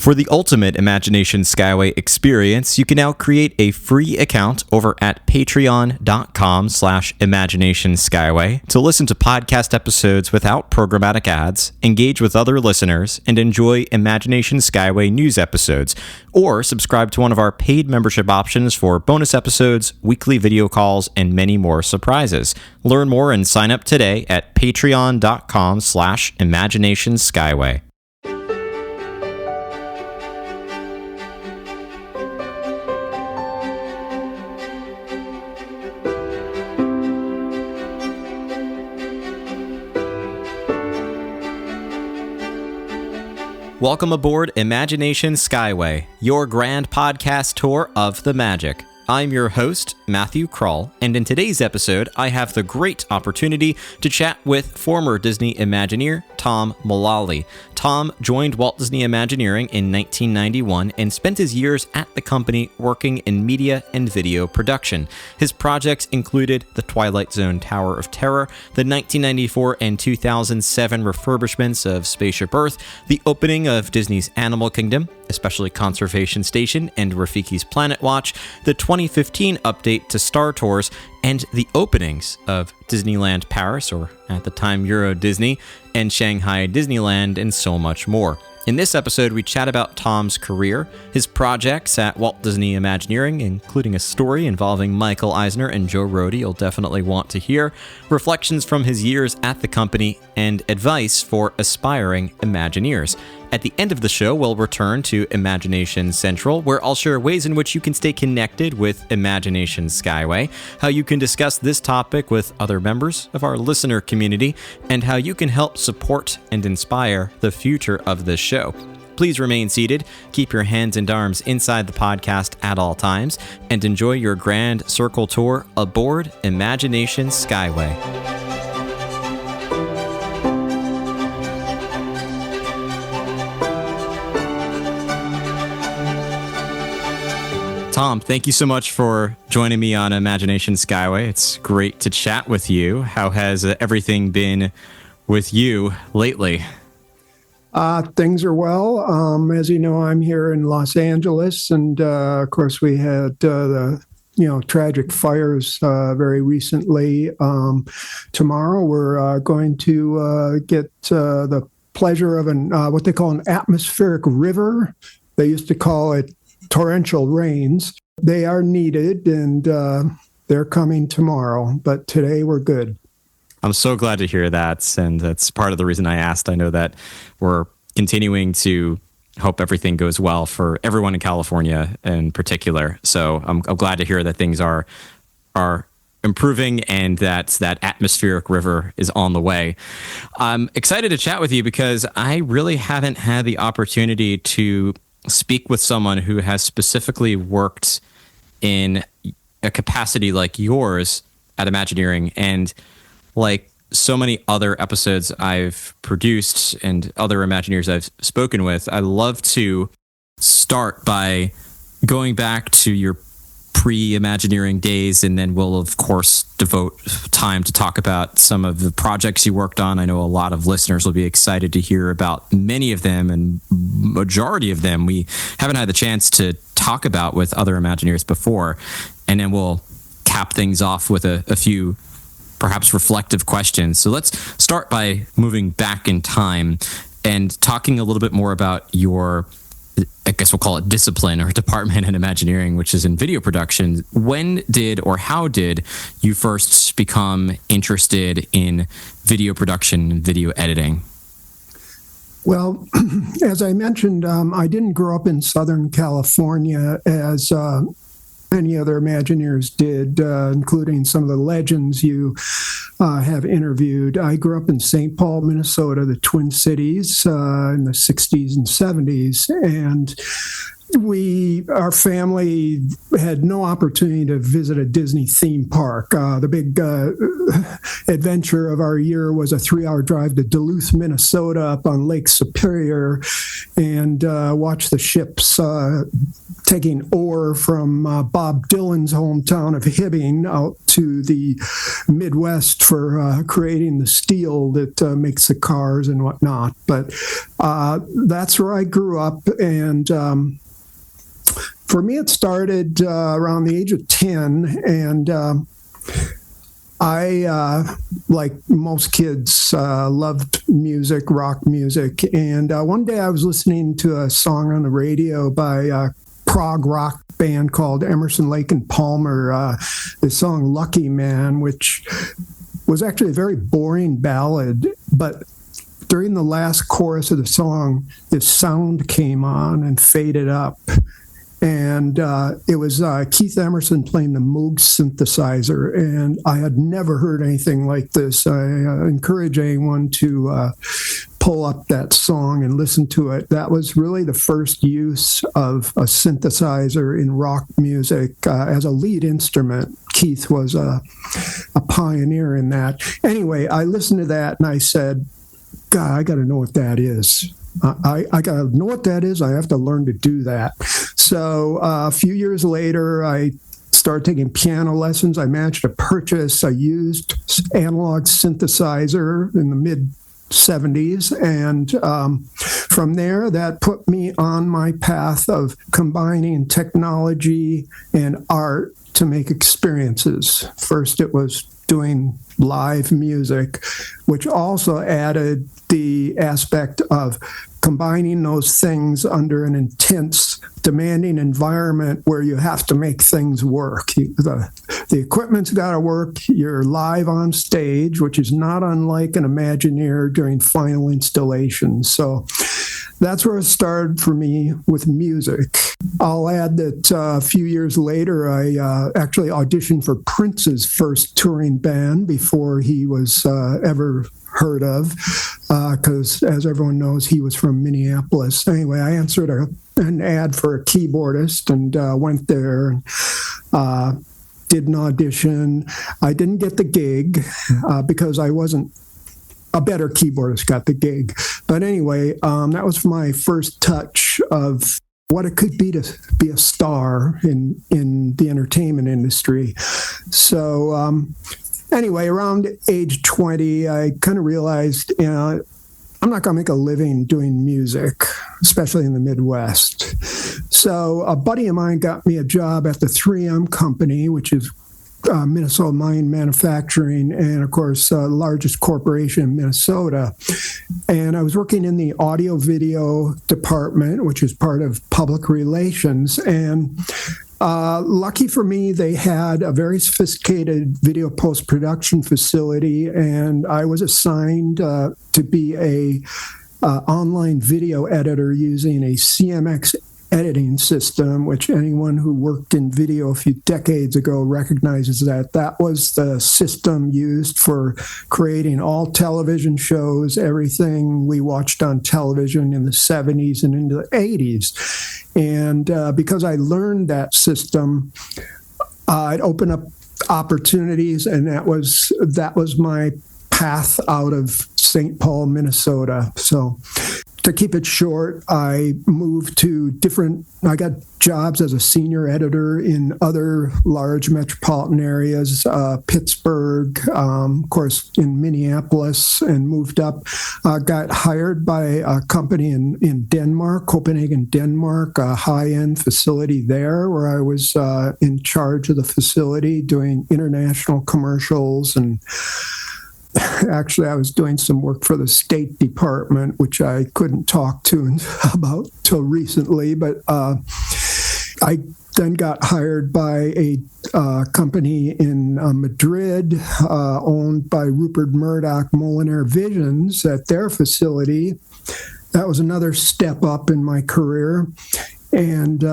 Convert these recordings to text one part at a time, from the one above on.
For the ultimate Imagination Skyway experience, you can now create a free account over at patreon.com/Imagination Skyway to listen to podcast episodes without programmatic ads, engage with other listeners, and enjoy Imagination Skyway news episodes, or subscribe to one of our paid membership options for bonus episodes, weekly video calls, and many more surprises. Learn more and sign up today at patreon.com/Imagination Skyway. Welcome aboard Imagination Skyway, your grand podcast tour of the magic. I'm your host, Matthew Krull, and in today's episode, I have the great opportunity to chat with former Disney Imagineer Tom Mulally. Tom joined Walt Disney Imagineering in 1991 and spent his years at the company working in media and video production. His projects included the Twilight Zone Tower of Terror, the 1994 and 2007 refurbishments of Spaceship Earth, the opening of Disney's Animal Kingdom, especially Conservation Station and Rafiki's Planet Watch, the 2015 update to Star Tours, and the openings of Disneyland Paris, or at the time Euro Disney, and Shanghai Disneyland, and so much more. In this episode, we chat about Tom's career, his projects at Walt Disney Imagineering, including a story involving Michael Eisner and Joe Rohde you'll definitely want to hear, reflections from his years at the company, and advice for aspiring Imagineers. At the end of the show, we'll return to Imagination Central, where I'll share ways in which you can stay connected with Imagination Skyway, how you can discuss this topic with other members of our listener community, and how you can help support and inspire the future of this show. Please remain seated, keep your hands and arms inside the podcast at all times, and enjoy your grand circle tour aboard Imagination Skyway. Tom, thank you so much for joining me on Imagination Skyway. It's great to chat with you. How has everything been with you lately? Things are well. As you know, I'm here in Los Angeles, and of course, we had the tragic fires very recently. Tomorrow, we're going to get the pleasure of what they call an atmospheric river. They used to call it torrential rains. They are needed, and they're coming tomorrow, but today we're good. I'm so glad to hear that, and that's part of the reason I asked. I know that we're continuing to hope everything goes well for everyone in California in particular, so I'm glad to hear that things are improving and that atmospheric river is on the way. I'm excited to chat with you because I really haven't had the opportunity to speak with someone who has specifically worked in a capacity like yours at Imagineering, and like so many other episodes I've produced and other Imagineers I've spoken with, I love to start by going back to your pre-Imagineering days, and then we'll of course devote time to talk about some of the projects you worked on. I know a lot of listeners will be excited to hear about many of them, and majority of them we haven't had the chance to talk about with other Imagineers before. And then we'll cap things off with a few perhaps reflective questions. So let's start by moving back in time and talking a little bit more about your, I guess we'll call it discipline or department in Imagineering, which is in video production. When did or how did you first become interested in video production and video editing? Well, as I mentioned, I didn't grow up in Southern California as many other Imagineers did, including some of the legends you have interviewed. I grew up in St. Paul, Minnesota, the Twin Cities, in the 60s and 70s. And our family had no opportunity to visit a Disney theme park. The big adventure of our year was a 3-hour drive to Duluth, Minnesota, up on Lake Superior, and watch the ships taking ore from Bob Dylan's hometown of Hibbing out to the Midwest for creating the steel that makes the cars and whatnot. But that's where I grew up, and for me, it started around the age of 10, and I, like most kids, loved music, rock music. And one day I was listening to a song on the radio by a prog rock band called Emerson, Lake and Palmer, the song Lucky Man, which was actually a very boring ballad, but during the last chorus of the song, this sound came on and faded up. And it was Keith Emerson playing the Moog synthesizer, and I had never heard anything like this. I encourage anyone to pull up that song and listen to it. That was really the first use of a synthesizer in rock music as a lead instrument. Keith was a pioneer in that. Anyway, I listened to that and I said, God, I got to know what that is. I got to know what that is. I have to learn to do that. So a few years later, I started taking piano lessons. I managed to purchase a used analog synthesizer in the mid-'70s. And from there, that put me on my path of combining technology and art to make experiences. First, it was doing live music, which also added the aspect of combining those things under an intense, demanding environment where you have to make things work. The equipment's got to work. You're live on stage, which is not unlike an Imagineer during final installation. So that's where it started for me with music. I'll add that a few years later, I actually auditioned for Prince's first touring band before he was ever heard of, because as everyone knows, he was from Minneapolis. Anyway, I answered an ad for a keyboardist and went there and did an audition. I didn't get the gig because I wasn't a better keyboardist got the gig. But anyway, that was my first touch of what it could be to be a star in the entertainment industry. So anyway, around age 20, I kind of realized, I'm not going to make a living doing music, especially in the Midwest. So a buddy of mine got me a job at the 3M company, which is Minnesota Mine Manufacturing, and of course, the largest corporation in Minnesota. And I was working in the audio video department, which is part of public relations. And lucky for me, they had a very sophisticated video post-production facility, and I was assigned to be a online video editor using a CMX editing system, which anyone who worked in video a few decades ago recognizes that was the system used for creating all television shows, everything we watched on television in the 70s and into the 80s. And because I learned that system, it opened up opportunities, and that was my path out of St. Paul, Minnesota. So to keep it short, I moved to I got jobs as a senior editor in other large metropolitan areas, Pittsburgh, of course, in Minneapolis, and moved up. Got hired by a company in Denmark, Copenhagen, Denmark, a high-end facility there where I was in charge of the facility doing international commercials, and actually, I was doing some work for the State Department, which I couldn't talk to about till recently. But I then got hired by a company in Madrid, owned by Rupert Murdoch, Molinaire Visions, at their facility. That was another step up in my career. And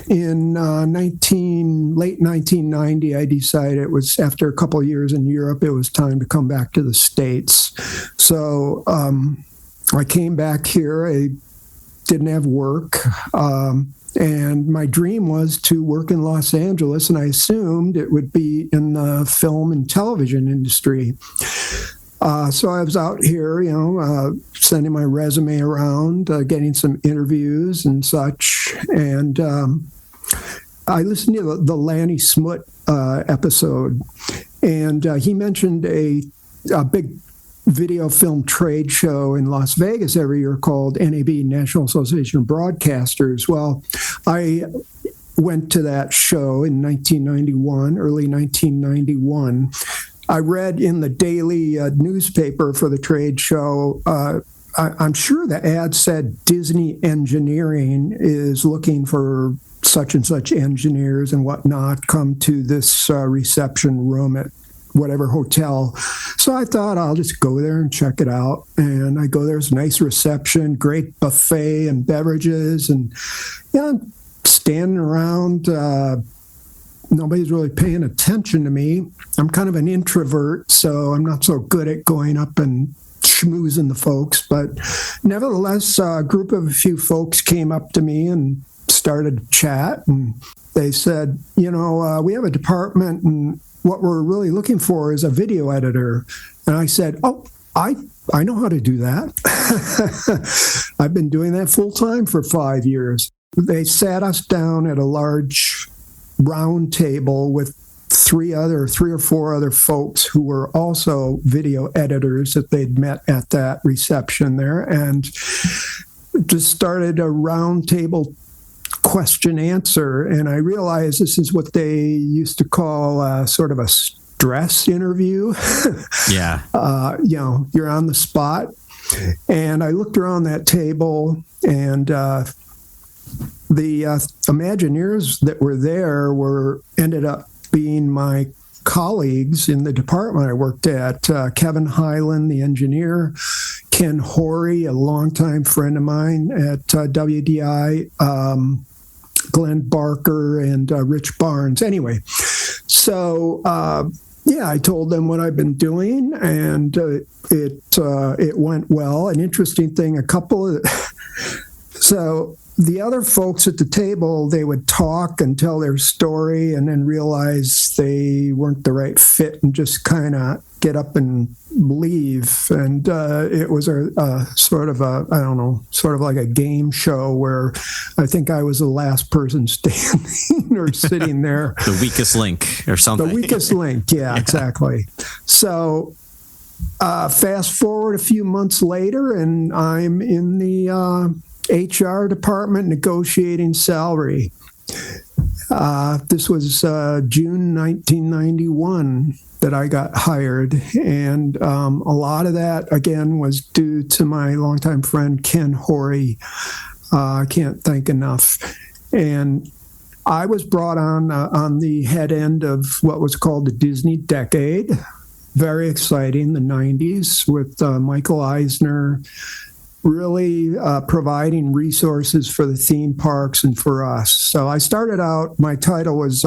in late 1990, I decided it was, after a couple of years in Europe, it was time to come back to the States. So I came back here. I didn't have work. And my dream was to work in Los Angeles, and I assumed it would be in the film and television industry. So I was out here, sending my resume around, getting some interviews and such. And I listened to the Lanny Smoot episode, and he mentioned a big video film trade show in Las Vegas every year called NAB, National Association of Broadcasters. Well, I went to that show in 1991, early 1991. I read in the daily newspaper for the trade show, I'm sure the ad said Disney Engineering is looking for such and such engineers and whatnot, come to this reception room at whatever hotel. So I thought I'll just go there and check it out. And I go there, it's a nice reception, great buffet and beverages, and I'm standing around. Nobody's really paying attention to me. I'm kind of an introvert, so I'm not so good at going up and schmoozing the folks. But nevertheless, a group of a few folks came up to me and started to chat, and they said, we have a department, and what we're really looking for is a video editor. And I said, I know how to do that. I've been doing that full time for 5 years. They sat us down at a large round table with three or four other folks who were also video editors that they'd met at that reception there, and just started a round table question answer. And I realized this is what they used to call sort of a stress interview. Yeah. You're on the spot. And I looked around that table, and the Imagineers that were there ended up being my colleagues in the department I worked at. Kevin Hyland, the engineer, Ken Horry, a longtime friend of mine at WDI, Glenn Barker, and Rich Barnes. Anyway, so I told them what I've been doing, and it went well. An interesting thing, so the other folks at the table, they would talk and tell their story and then realize they weren't the right fit and just kind of get up and leave. And it was a sort of like a game show where I think I was the last person standing or sitting there. The weakest link or something. The weakest link, yeah, exactly. So fast forward a few months later, and I'm in the HR department negotiating salary. This was June 1991 that I got hired, and a lot of that, again, was due to my longtime friend Ken Horry. I can't thank enough. And I was brought on the head end of what was called the Disney Decade. Very exciting, the 90s, with Michael Eisner really providing resources for the theme parks and for us. So I started out, my title was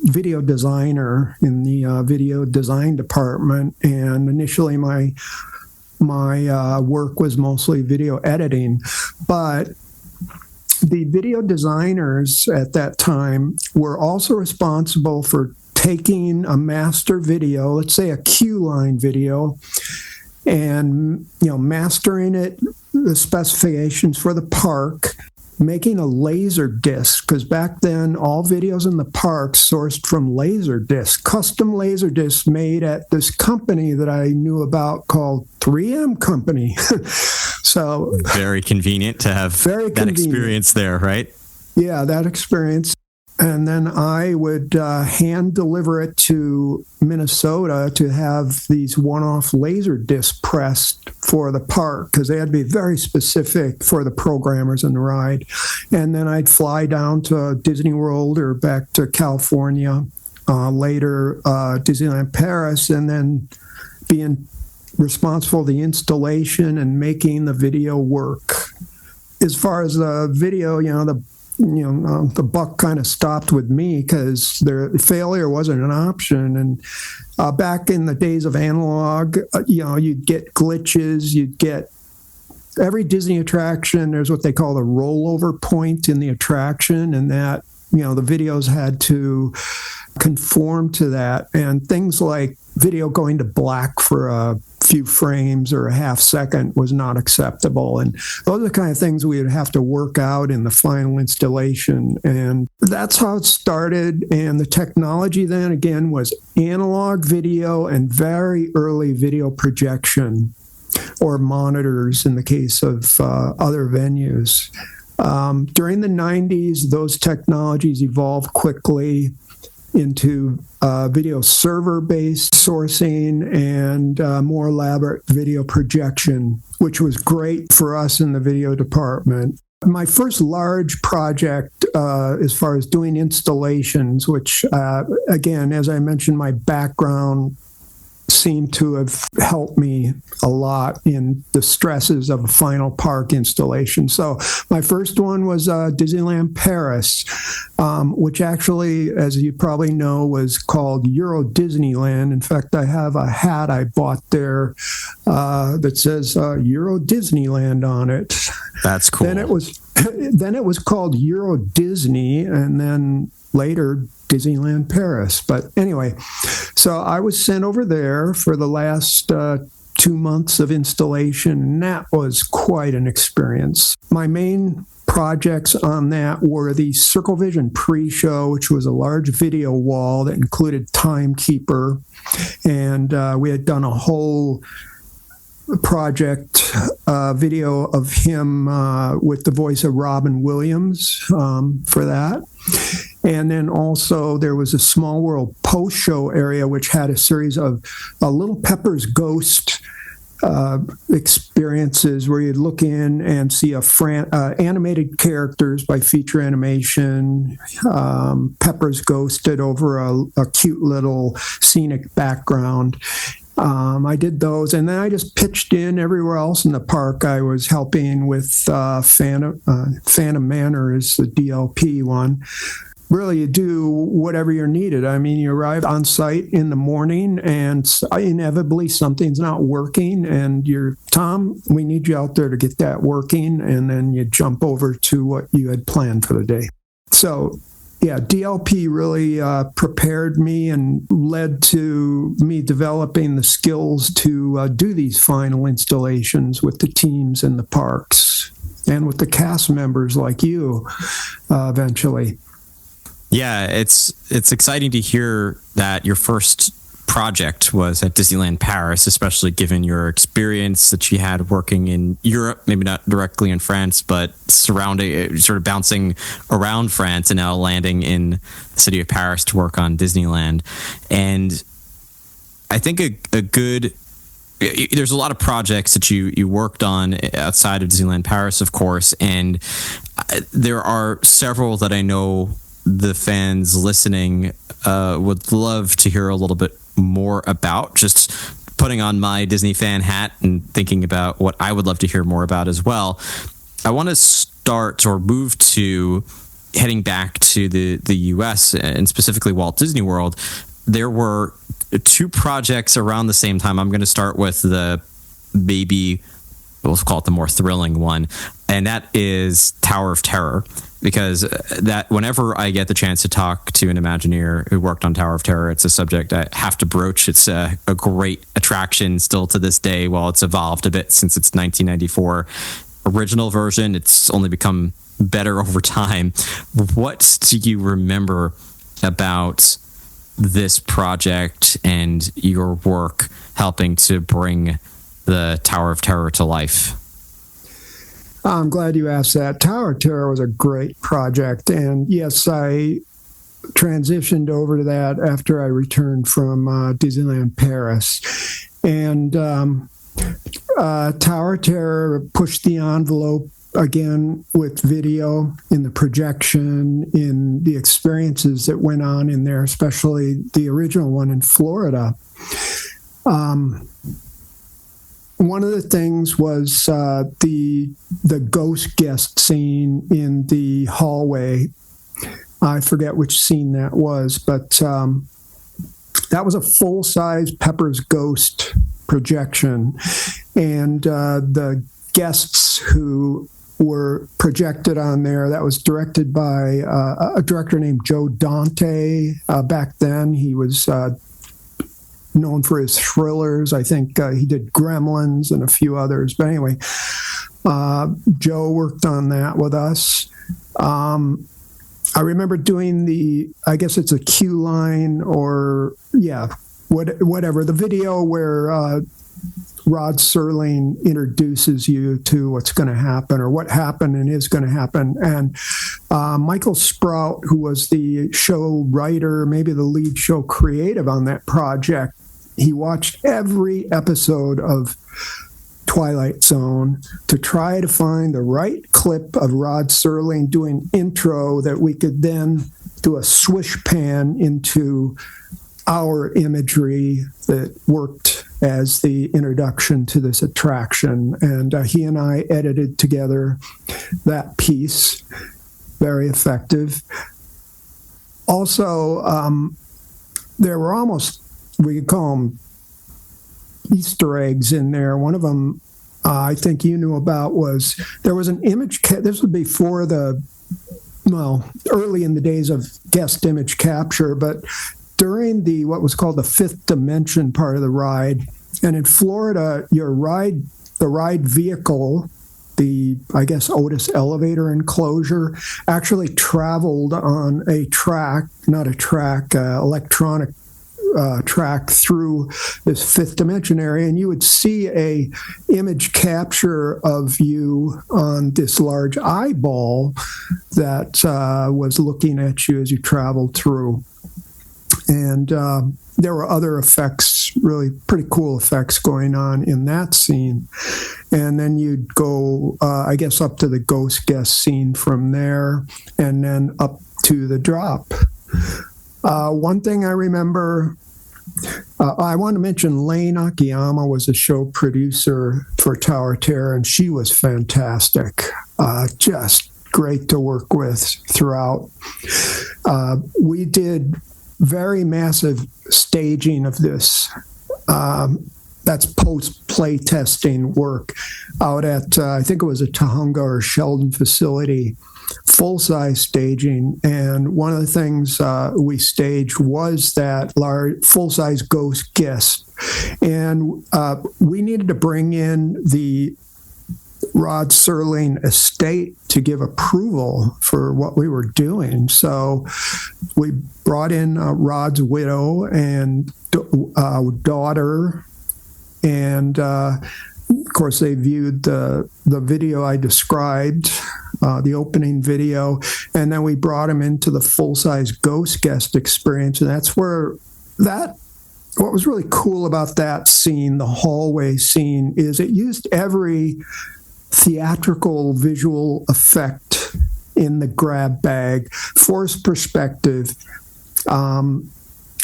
video designer in the video design department, and initially my work was mostly video editing. But the video designers at that time were also responsible for taking a master video, let's say a queue line video, and mastering it, the specifications for the park, making a laser disc, because back then all videos in the parks sourced from laser discs, custom laser discs made at this company that I knew about called 3M Company. So very convenient to have that experience there, right? Yeah, that experience. And then I would hand deliver it to Minnesota to have these one-off laser discs pressed for the park, because they had to be very specific for the programmers in the ride. And then I'd fly down to Disney World or back to California, later Disneyland Paris, and then being responsible for the installation and making the video work. As far as the video, the buck kind of stopped with me, because their failure wasn't an option. And back in the days of analog, you'd get glitches, you'd get every Disney attraction, there's what they call the rollover point in the attraction, and that, the videos had to conform to that. And things like video going to black for a few frames or a half second was not acceptable. And those are the kind of things we would have to work out in the final installation. And that's how it started. And the technology then, again, was analog video and very early video projection, or monitors in the case of other venues. During the 90s, those technologies evolved quickly into video server-based sourcing and more elaborate video projection, which was great for us in the video department. My first large project, as far as doing installations, which, again, as I mentioned, my background seemed to have helped me a lot in the stresses of a final park installation. So my first one was Disneyland Paris, which actually, as you probably know, was called Euro Disneyland. In fact, I have a hat I bought there that says Euro Disneyland on it. That's cool. Then it was called Euro Disney, and then later Disneyland Paris. But anyway, so I was sent over there for the last 2 months of installation, and that was quite an experience. My main projects on that were the Circle Vision pre-show, which was a large video wall that included Timekeeper, and we had done a whole project video of him with the voice of Robin Williams for that. And then also there was a Small World post-show area, which had a series of Little Pepper's Ghost experiences where you'd look in and see animated characters by feature animation, Pepper's ghosted over a cute little scenic background. I did those, and then I just pitched in everywhere else in the park. I was helping with Phantom Manor is the DLP one. Really, you do whatever you're needed. I mean, you arrive on site in the morning, and inevitably something's not working, and you're, Tom, we need you out there to get that working, and then you jump over to what you had planned for the day. So, yeah, DLP really prepared me and led to me developing the skills to do these final installations with the teams in the parks and with the cast members like you eventually. Yeah, it's exciting to hear that your first project was at Disneyland Paris, especially given your experience that you had working in Europe, maybe not directly in France, but surrounding, sort of bouncing around France and now landing in the city of Paris to work on Disneyland. And I think there's a lot of projects that you worked on outside of Disneyland Paris, of course, and there are several that I know the fans listening would love to hear a little bit more about. Just putting on my Disney fan hat and thinking about what I would love to hear more about as well. I want to start or move to heading back to the US and specifically Walt Disney World. There were two projects around the same time. I'm going to start with the maybe, we'll call it the more thrilling one, and that is Tower of Terror. Because that whenever I get the chance to talk to an Imagineer who worked on Tower of Terror, it's a subject I have to broach. It's a great attraction still to this day. While it's evolved a bit since its 1994 original version, it's only become better over time. What do you remember about this project and your work helping to bring the Tower of Terror to life? I'm glad you asked that. Tower of Terror was a great project. And yes, I transitioned over to that after I returned from Disneyland Paris. And Tower of Terror pushed the envelope again with video in the projection, in the experiences that went on in there, especially the original one in Florida. One of the things was the ghost guest scene in the hallway. I forget which scene that was, but that was a full-size Pepper's Ghost projection. And the guests who were projected on there. That was directed by a director named Joe Dante. Back then, he was known for his thrillers. I think he did Gremlins and a few others. But anyway, Joe worked on that with us. I remember doing I guess it's a Q line or, whatever, the video where Rod Serling introduces you to what's going to happen or what happened and is going to happen. And Michael Sprout, who was the show writer, maybe the lead show creative on that project, he watched every episode of Twilight Zone to try to find the right clip of Rod Serling doing intro that we could then do a swish pan into our imagery that worked as the introduction to this attraction. And he and I edited together that piece. Very effective. Also, there were almost, we could call them Easter eggs in there. One of them I think you knew about was there was an image. This was before early in the days of guest image capture, but during what was called the fifth dimension part of the ride. And in Florida, the ride vehicle, the, I guess, Otis elevator enclosure, actually traveled on electronic track through this fifth dimension area, and you would see a image capture of you on this large eyeball that was looking at you as you traveled through. And there were other effects, really pretty cool effects going on in that scene. And then you'd go, I guess, up to the ghost guest scene from there, and then up to the drop. One thing I remember, I want to mention Lane Akiyama was a show producer for Tower Terror, and she was fantastic. Just great to work with throughout. We did very massive staging of this. That's post-play testing work out at, I think it was a Tahunga or Sheldon facility, full-size staging. And one of the things we staged was that large full-size ghost guest. And we needed to bring in the Rod Serling estate to give approval for what we were doing. So we brought in Rod's widow and daughter, and of course they viewed the video I described, the opening video, and then we brought him into the full-size ghost guest experience. And that's where what was really cool about that scene, the hallway scene, is it used every theatrical visual effect in the grab bag: forced perspective,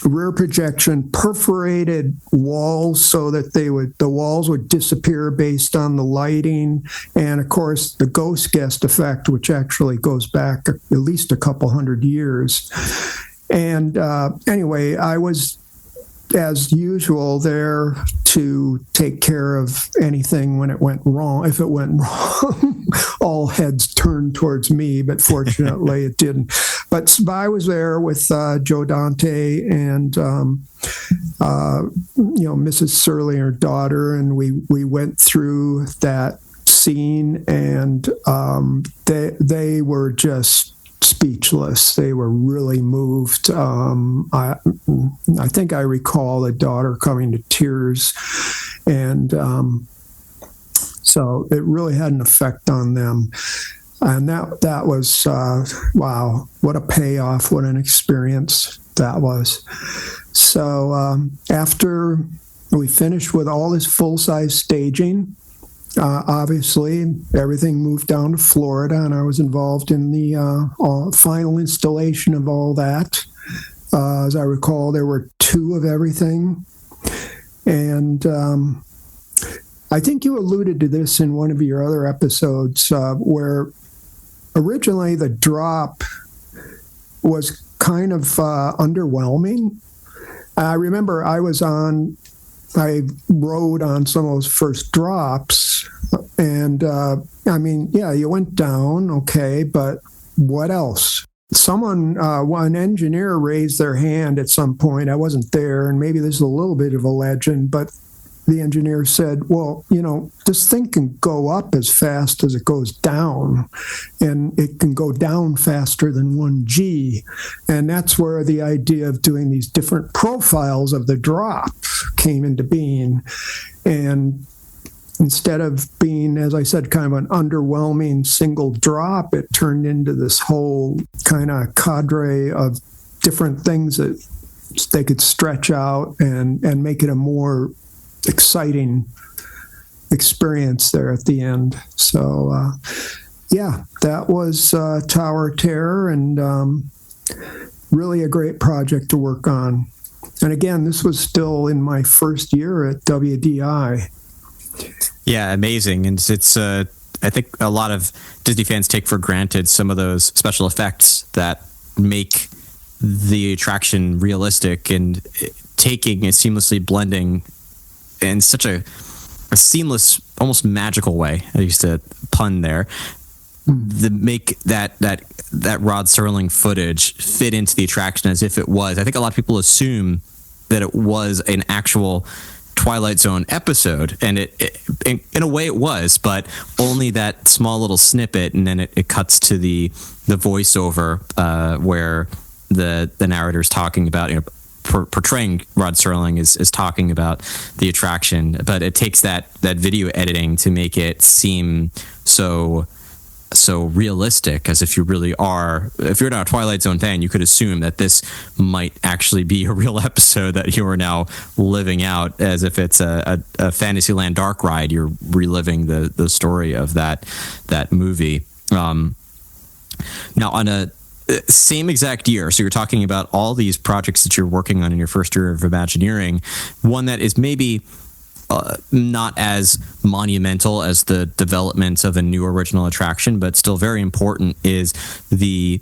rear projection, perforated walls so that the walls would disappear based on the lighting, and of course the ghost guest effect, which actually goes back at least a couple hundred years. And anyway, I was, as usual, there to take care of anything when it went wrong. If it went wrong, all heads turned towards me, but fortunately it didn't. But I was there with Joe Dante and Mrs. Serling, her daughter, and we went through that scene, and they were just speechless. They were really moved. I think I recall the daughter coming to tears, and so it really had an effect on them. And that was wow, what a payoff, what an experience that was. So after we finished with all this full-size staging, obviously, everything moved down to Florida, and I was involved in the final installation of all that. As I recall, there were 2 of everything. And I think you alluded to this in one of your other episodes, where originally the drop was kind of underwhelming. I remember I rode on some of those first drops, And I mean, yeah, you went down, okay, but what else? An engineer raised their hand at some point. I wasn't there, and maybe this is a little bit of a legend, but the engineer said, well, this thing can go up as fast as it goes down, and it can go down faster than 1G. And that's where the idea of doing these different profiles of the drop came into being. And instead of being, as I said, kind of an underwhelming single drop, it turned into this whole kind of cadre of different things that they could stretch out and make it a more exciting experience there at the end. So, that was Tower Terror, and really a great project to work on. And again, this was still in my first year at WDI. Yeah, amazing. And it's I think a lot of Disney fans take for granted some of those special effects that make the attraction realistic, and taking and seamlessly blending in such a seamless, almost magical way. I used to pun there. Make that Rod Serling footage fit into the attraction as if it was. I think a lot of people assume that it was an actual Twilight Zone episode, and it in a way it was, but only that small little snippet, and then it cuts to the voiceover where the narrator's talking about, portraying Rod Serling is talking about the attraction, but it takes that video editing to make it seem so realistic, as if you really are. If you're not a Twilight Zone fan, you could assume that this might actually be a real episode that you are now living out, as if it's a Fantasyland dark ride. You're reliving the story of that movie. Now, on a same exact year, so you're talking about all these projects that you're working on in your first year of Imagineering, one that is maybe not as monumental as the development of a new original attraction, but still very important, is the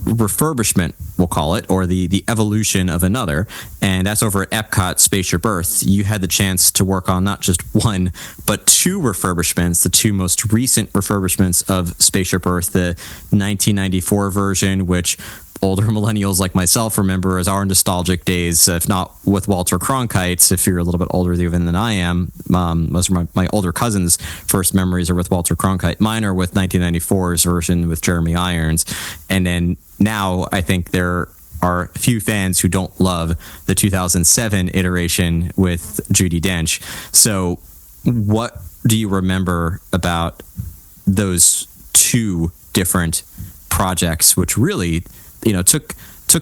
refurbishment, we'll call it, or the evolution of another, and that's over at Epcot Spaceship Earth. You had the chance to work on not just one, but two refurbishments, the two most recent refurbishments of Spaceship Earth, the 1994 version, which older millennials like myself remember as our nostalgic days, if not with Walter Cronkite's. If you're a little bit older even than I am, most of my older cousins' first memories are with Walter Cronkite. Mine are with 1994's version with Jeremy Irons. And then now I think there are few fans who don't love the 2007 iteration with Judi Dench. So what do you remember about those two different projects, which really took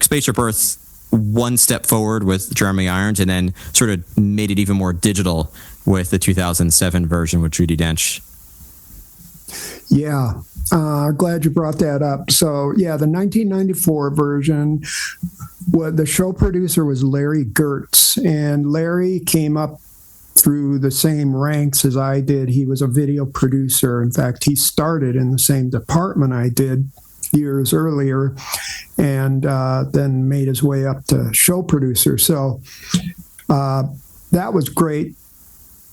Spaceship Earth one step forward with Jeremy Irons, and then sort of made it even more digital with the 2007 version with Judi Dench? Yeah, glad you brought that up. So, yeah, the 1994 version, the show producer was Larry Gertz, and Larry came up through the same ranks as I did. He was a video producer. In fact, he started in the same department I did years earlier, and then made his way up to show producer. So that was great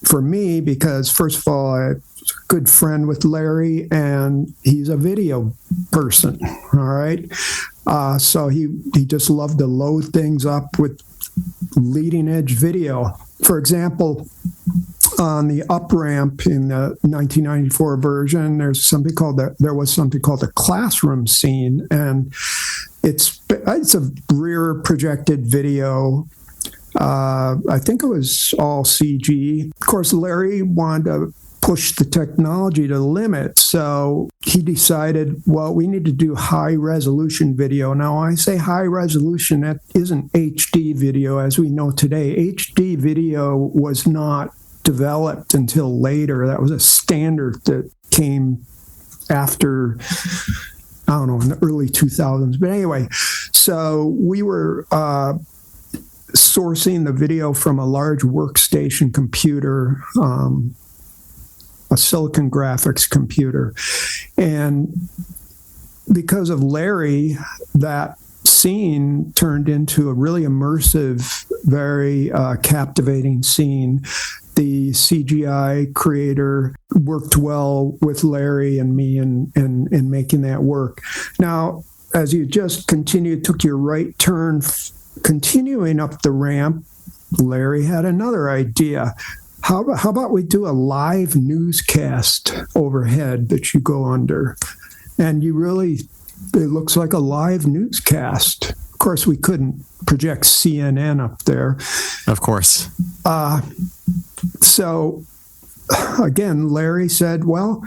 for me because, first of all, I was a good friend with Larry, and he's a video person, all right? So he just loved to load things up with leading-edge video. For example, on the up ramp in the 1994 version, there was something called the classroom scene, and it's a rear projected video. I think it was all CG. Of course, Larry wanted to push the technology to the limit, so he decided, well, we need to do high resolution video. Now, I say high resolution, that isn't HD video as we know today. HD video was not developed until later. That was a standard that came after, I don't know, in the early 2000s. But anyway, so we were sourcing the video from a large workstation computer, a Silicon Graphics computer. And because of Larry, that scene turned into a really immersive, very captivating scene. the CGI creator, worked well with Larry and me in making that work. Now, as you just took your right turn, continuing up the ramp, Larry had another idea. How about we do a live newscast overhead that you go under? And it looks like a live newscast. Of course, we couldn't project CNN up there. Of course. So, again, Larry said, well,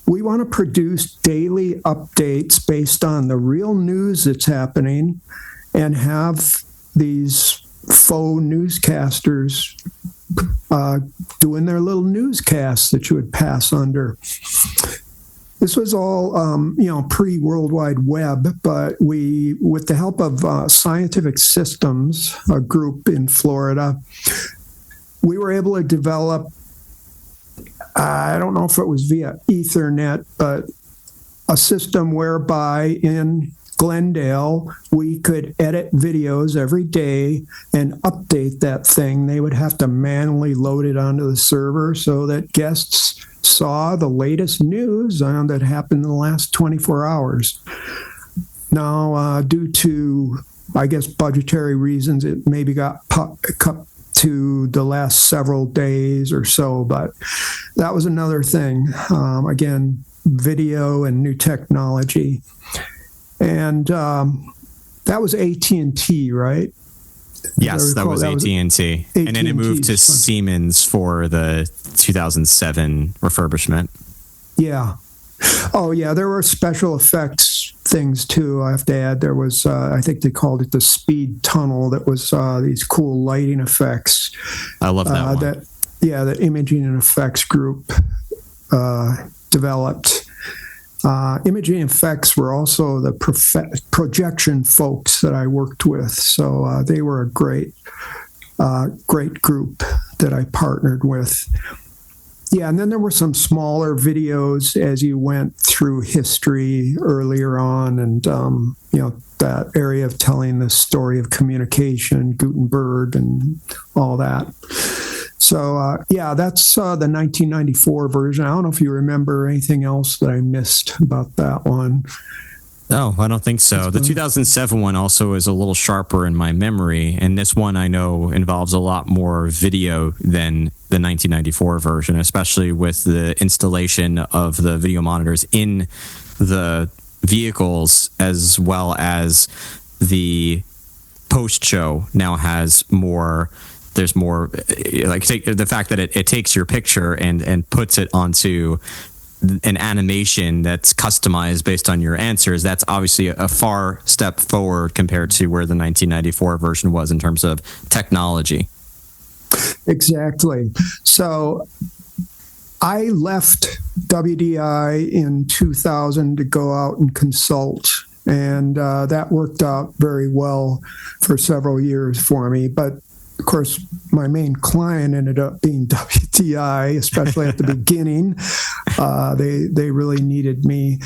we want to produce daily updates based on the real news that's happening and have these faux newscasters doing their little newscasts that you would pass under. This was all, pre-World Wide Web, but with the help of Scientific Systems, a group in Florida, we were able to develop, I don't know if it was via Ethernet, but a system whereby in Glendale, we could edit videos every day and update that thing. They would have to manually load it onto the server so that guests saw the latest news that happened in the last 24 hours. Now, due to, I guess, budgetary reasons, it maybe got cut to the last several days or so, but that was another thing. Again, video and new technology. And that was AT&T, right? Yes, that was AT&T. And then it moved to Siemens for the 2007 refurbishment. Yeah. Oh, yeah, there were special effects things, too, I have to add. There was, I think they called it the speed tunnel, that was these cool lighting effects. I love that one. That Imaging and Effects group developed. Imaging Effects were also the projection folks that I worked with, so they were a great group that I partnered with. Yeah, and then there were some smaller videos as you went through history earlier on, and that area of telling the story of communication, Gutenberg, and all that. So, that's the 1994 version. I don't know if you remember anything else that I missed about that one. No, I don't think so. The 2007 one also is a little sharper in my memory, and this one I know involves a lot more video than the 1994 version, especially with the installation of the video monitors in the vehicles, as well as the post-show now has more. There's more, the fact that it takes your picture and puts it onto an animation that's customized based on your answers. That's obviously a far step forward compared to where the 1994 version was in terms of technology. Exactly. So I left WDI in 2000 to go out and consult, and that worked out very well for several years for me. But of course, my main client ended up being WDI, especially at the beginning. They really needed me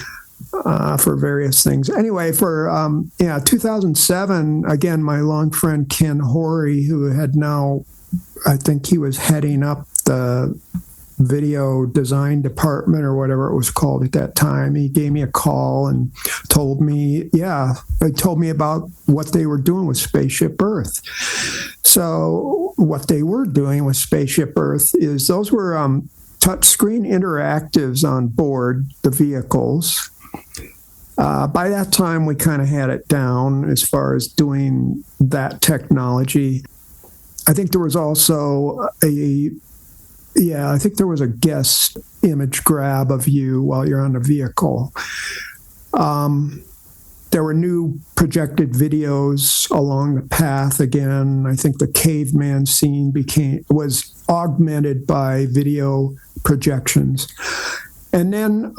for various things. Anyway, for 2007, again, my long friend Ken Horry, who had now, I think he was heading up the video design department or whatever it was called at that time. He gave me a call and told me about what they were doing with Spaceship Earth. So what they were doing with Spaceship Earth is those were touchscreen interactives on board the vehicles. By that time, we kind of had it down as far as doing that technology. I think there was also I think there was a guest image grab of you while you're on the vehicle. There were new projected videos along the path again. I think the caveman scene was augmented by video projections. And then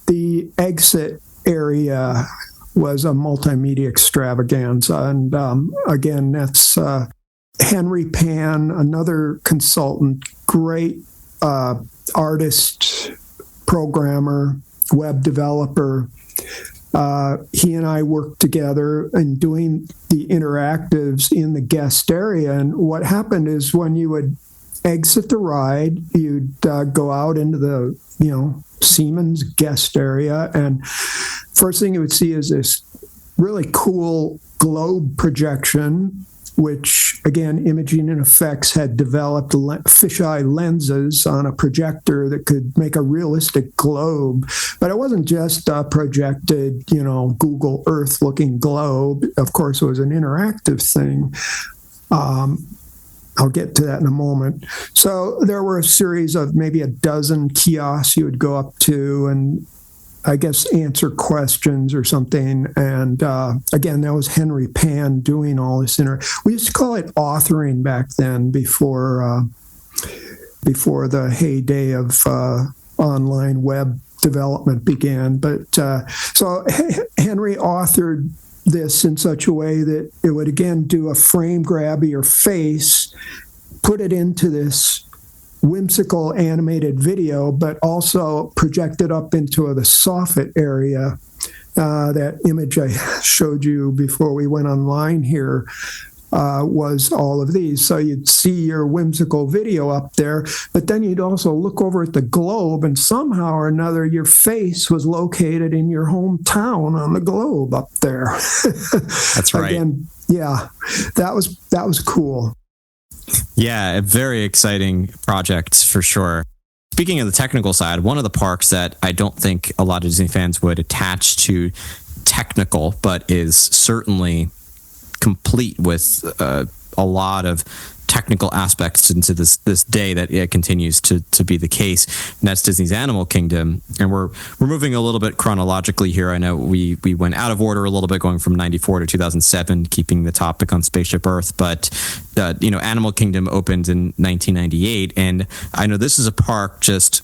the exit area was a multimedia extravaganza. And again, that's Henry Pan, another consultant, great artist, programmer, web developer. He and I worked together in doing the interactives in the guest area. And what happened is when you would exit the ride, you'd go out into the, Seaman's guest area, and first thing you would see is this really cool globe projection, which, again, Imaging and Effects had developed fisheye lenses on a projector that could make a realistic globe. But it wasn't just a projected, Google Earth-looking globe. Of course, it was an interactive thing. I'll get to that in a moment. So there were a series of maybe a dozen kiosks you would go up to and, I guess, answer questions or something. And again, that was Henry Pan doing all this. We used to call it authoring back then, before the heyday of online web development began. But so Henry authored this in such a way that it would, again, do a frame grab of your face, put it into this whimsical animated video, but also project it up into the soffit area. That image I showed you before we went online here was all of these. So you'd see your whimsical video up there, but then you'd also look over at the globe, and somehow or another your face was located in your hometown on the globe up there. That's right. Again, yeah, that was cool. Yeah, a very exciting project for sure. Speaking of the technical side, one of the parks that I don't think a lot of Disney fans would attach to technical, but is certainly complete with a lot of technical aspects into this day that it continues to be the case, and that's Disney's Animal Kingdom. And we're moving a little bit chronologically here. I know we went out of order a little bit, going from 94 to 2007, keeping the topic on Spaceship Earth, but Animal Kingdom opened in 1998, and I know this is a park just,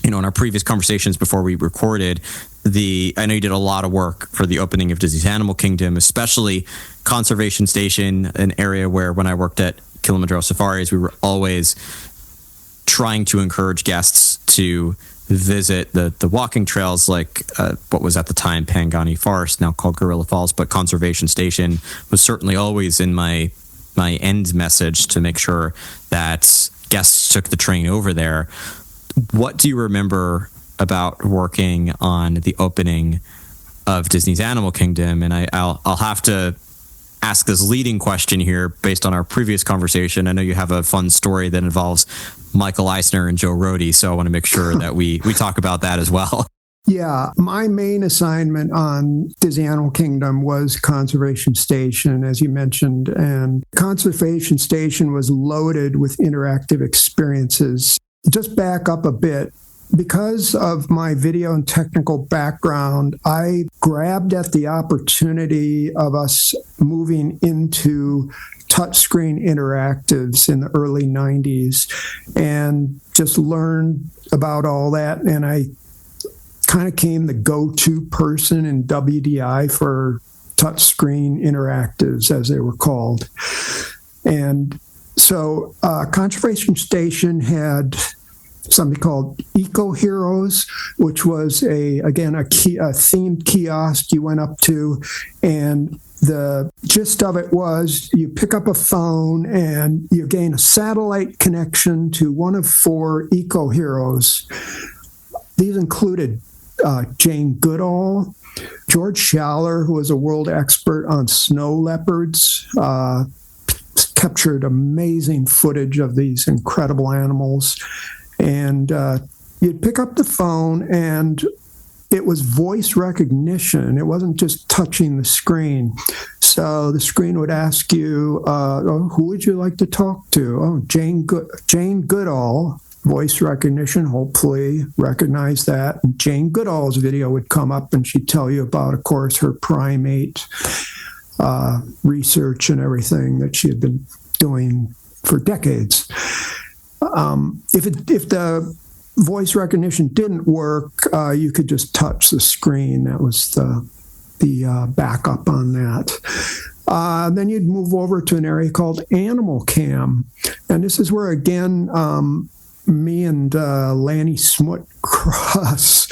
in our previous conversations before we recorded, I know you did a lot of work for the opening of Disney's Animal Kingdom, especially Conservation Station, an area where when I worked at Kilimanjaro Safaris, we were always trying to encourage guests to visit the walking trails, like what was at the time Pangani Forest, now called Gorilla Falls, but Conservation Station was certainly always in my end message to make sure that guests took the train over there. What do you remember about working on the opening of Disney's Animal Kingdom? And I'll have to ask this leading question here based on our previous conversation. I know you have a fun story that involves Michael Eisner and Joe Rohde, so I want to make sure that we talk about that as well. Yeah, my main assignment on Disney Animal Kingdom was Conservation Station, as you mentioned, and Conservation Station was loaded with interactive experiences. Just back up a bit. Because of my video and technical background, I grabbed at the opportunity of us moving into touchscreen interactives in the early 90s and just learned about all that. And I kind of became the go-to person in WDI for touchscreen interactives, as they were called. And so Conservation Station had something called Eco Heroes, which was a themed kiosk you went up to, and the gist of it was you pick up a phone and you gain a satellite connection to one of 4 Eco Heroes. These included Jane Goodall, George Schaller, who was a world expert on snow leopards, captured amazing footage of these incredible animals. And you'd pick up the phone, and it was voice recognition. It wasn't just touching the screen. So the screen would ask you, who would you like to talk to? Oh, Jane Goodall. Voice recognition, hopefully recognize that. And Jane Goodall's video would come up, and she'd tell you about, of course, her primate research and everything that she had been doing for decades. If the voice recognition didn't work, you could just touch the screen. That was the backup on that. Then you'd move over to an area called Animal Cam. And this is where, again, me and Lanny Smoot cross.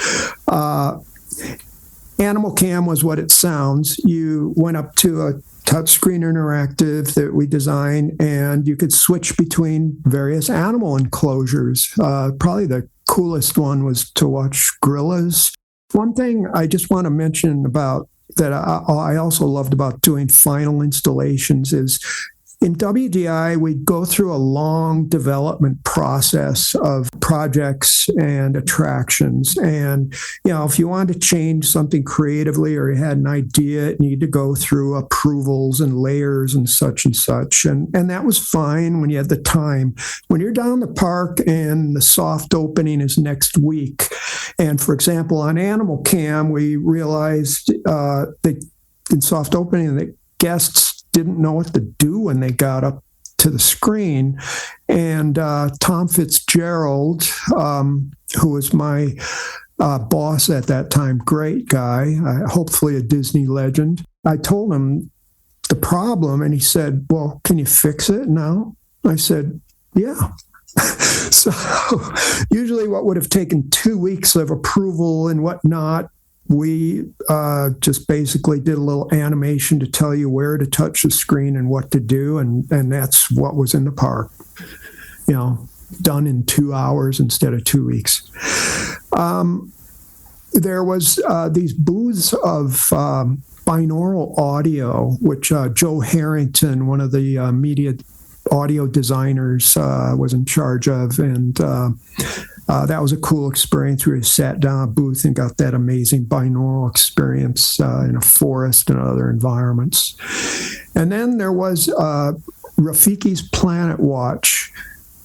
Animal Cam was what it sounds. You went up to a touchscreen interactive that we designed, and you could switch between various animal enclosures. Probably the coolest one was to watch gorillas. One thing I just want to mention about that I also loved about doing final installations is in WDI, we go through a long development process of projects and attractions. And, if you wanted to change something creatively or you had an idea, it needed to go through approvals and layers and such and such. And that was fine when you had the time. When you're down the park and the soft opening is next week, and for example, on Animal Cam, we realized that in soft opening that guests didn't know what to do when they got up to the screen. And Tom Fitzgerald, who was my boss at that time, great guy, hopefully a Disney legend, I told him the problem, and he said, well, can you fix it now? I said, yeah. So usually what would have taken 2 weeks of approval and whatnot, we just basically did a little animation to tell you where to touch the screen and what to do, and that's what was in the park. Done in 2 hours instead of 2 weeks. There was these booths of binaural audio, which Joe Harrington, one of the media audio designers, was in charge of, and that was a cool experience. We sat down a booth and got that amazing binaural experience in a forest and other environments. And then there was Rafiki's Planet Watch.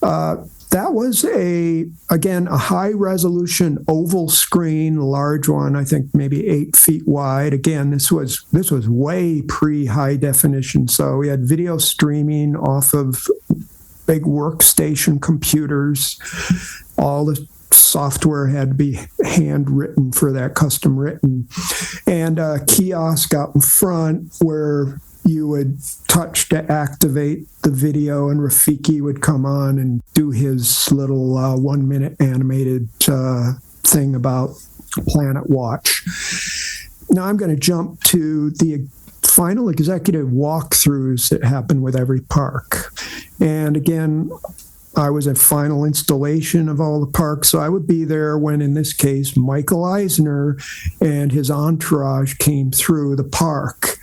That was a high-resolution oval screen, large one, I think maybe 8 feet wide. Again, this was way pre-high definition, so we had video streaming off of big workstation computers. All the software had to be handwritten for that, custom written. And a kiosk out in front where you would touch to activate the video, and Rafiki would come on and do his little 1 minute animated thing about Planet Watch. Now I'm going to jump to the final executive walkthroughs that happen with every park. And again, I was at final installation of all the parks, so I would be there when, in this case, Michael Eisner and his entourage came through the park.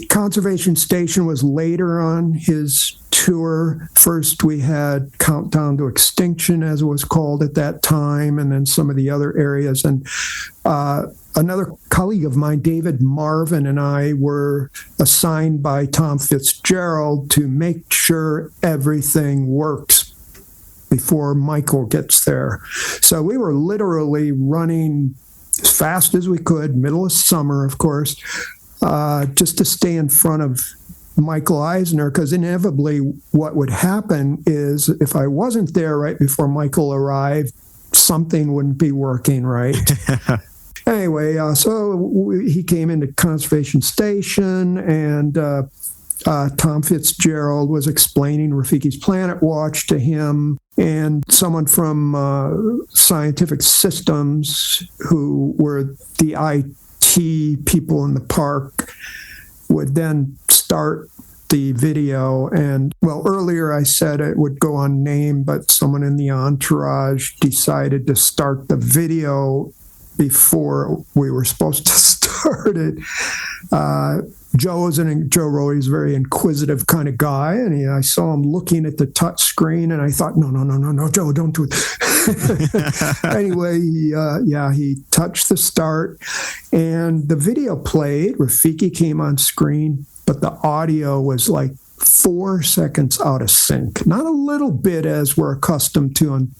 Conservation Station was later on his tour. First, we had Countdown to Extinction, as it was called at that time, and then some of the other areas. And another colleague of mine, David Marvin, and I were assigned by Tom Fitzgerald to make sure everything works before Michael gets there. So we were literally running as fast as we could, middle of summer, of course, just to stay in front of Michael Eisner, because inevitably what would happen is if I wasn't there right before Michael arrived, something wouldn't be working right. Anyway, so he came into Conservation Station, and Tom Fitzgerald was explaining Rafiki's Planet Watch to him, and someone from Scientific Systems, who were the IT people in the park, would then start the video. And, well, earlier I said it would go unnamed, but someone in the entourage decided to start the video before we were supposed to start it. Joe Roy is a very inquisitive kind of guy, and I saw him looking at the touch screen, and I thought, no, Joe, don't do it. Anyway, he touched the start, and the video played. Rafiki came on screen, but the audio was like 4 seconds out of sync. Not a little bit, as we're accustomed to on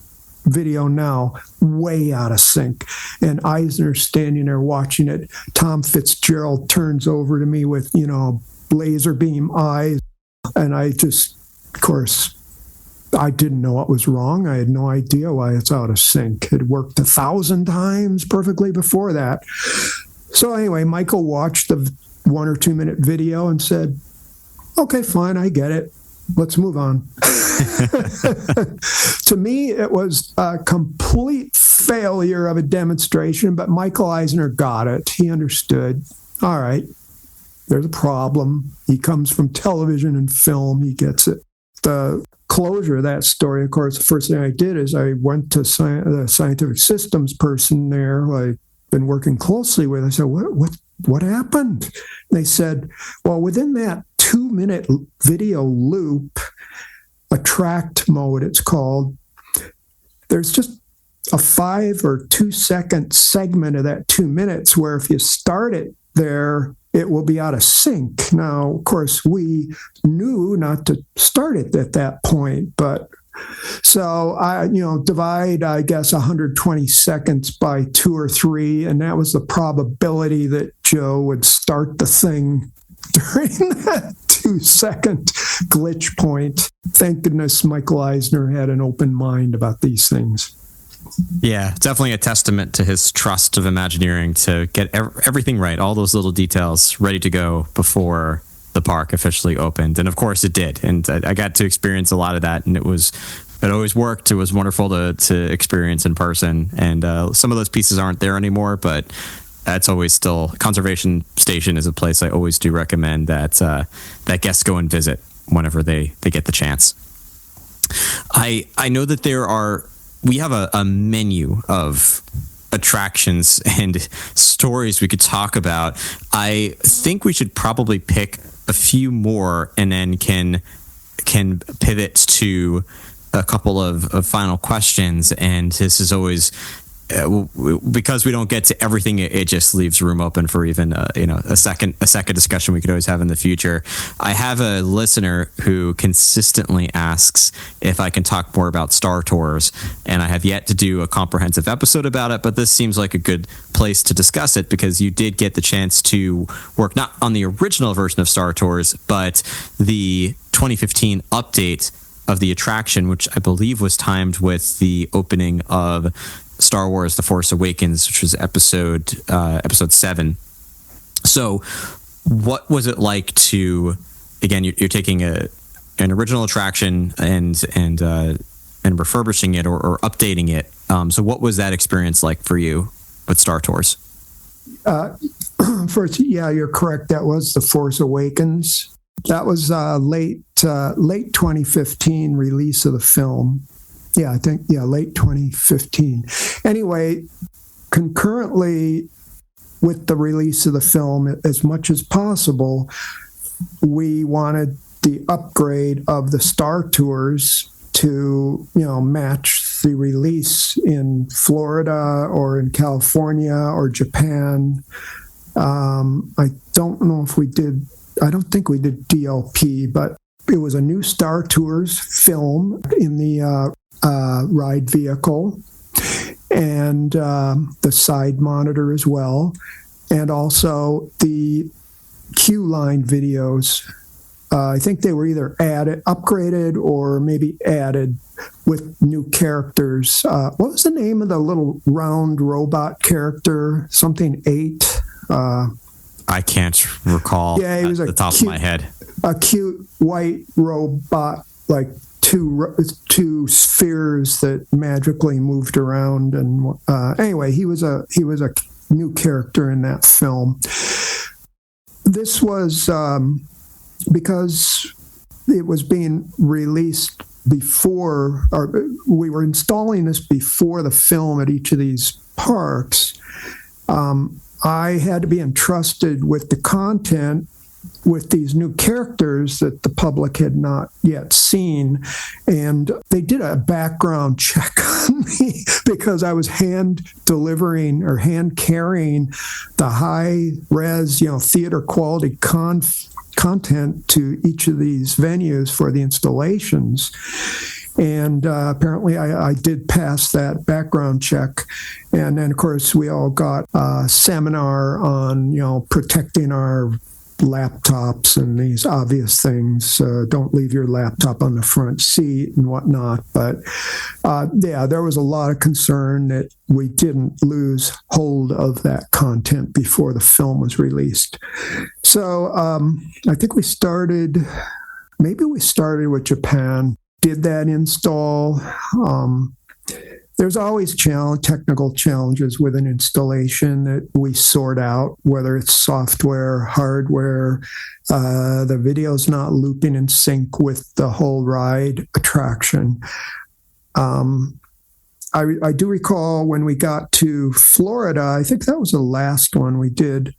video now, way out of sync. And Eisner's standing there watching it. Tom Fitzgerald turns over to me with, laser beam eyes. And I just, of course, I didn't know what was wrong. I had no idea why it's out of sync. It worked 1,000 times perfectly before that. So anyway, Michael watched the 1 or 2 minute video and said, okay, fine, I get it. Let's move on. To me, it was a complete failure of a demonstration, but Michael Eisner got it. He understood. All right, there's a problem. He comes from television and film. He gets it. The closure of that story, of course, the first thing I did is I went to the scientific systems person there who I've been working closely with. I said, what happened? And they said, well, within that 2-minute video loop, attract mode, it's called, there's just a 5 or 2 second segment of that 2 minutes where if you start it there, it will be out of sync. Now, of course, we knew not to start it at that point, but so I, divide, I guess, 120 seconds by 2 or 3, and that was the probability that Joe would start the thing during that 2-second glitch point. Thank goodness Michael Eisner had an open mind about these things. Yeah, definitely a testament to his trust of Imagineering to get everything right, all those little details ready to go before the park officially opened. And of course it did. And I got to experience a lot of that, and it always worked. It was wonderful to experience in person. And some of those pieces aren't there anymore, but that's always still, Conservation Station is a place I always do recommend that guests go and visit whenever they get the chance. I know that we have a menu of attractions and stories we could talk about. I think we should probably pick a few more and then can pivot to a couple of final questions. And this is always because we don't get to everything, it just leaves room open for even a second discussion we could always have in the future. I have a listener who consistently asks if I can talk more about Star Tours, and I have yet to do a comprehensive episode about it, but this seems like a good place to discuss it because you did get the chance to work not on the original version of Star Tours, but the 2015 update of the attraction, which I believe was timed with the opening of Star Wars: The Force Awakens, which was episode 7. So what was it like to, again, you're taking an original attraction and refurbishing it or updating it. So what was that experience like for you with Star Tours? First, yeah, you're correct. That was The Force Awakens. That was late 2015 release of the film. Yeah, I think, late 2015. Anyway, concurrently with the release of the film, as much as possible, we wanted the upgrade of the Star Tours to, match the release in Florida or in California or Japan. I don't think we did DLP, but it was a new Star Tours film in the ride vehicle and the side monitor as well, and also the queue line videos. I think they were either upgraded or maybe added with new characters. What was the name of the little round robot character? Something 8. I can't recall. Yeah, he was at the top of my head. A cute white robot, like two spheres that magically moved around, and anyway, he was a new character in that film. This was because it was being released before, or we were installing this before the film at each of these parks. I had to be entrusted with the content with these new characters that the public had not yet seen. And they did a background check on me because I was hand delivering or hand carrying the high res, theater quality content to each of these venues for the installations. And apparently I did pass that background check. And then, of course, we all got a seminar on, protecting our laptops and these obvious things. Don't leave your laptop on the front seat and whatnot. But there was a lot of concern that we didn't lose hold of that content before the film was released. So I think we started with Japan, did that install. there's always technical challenges with an installation that we sort out, whether it's software, hardware, the video's not looping in sync with the whole ride attraction. I do recall when we got to Florida, I think that was the last one we did.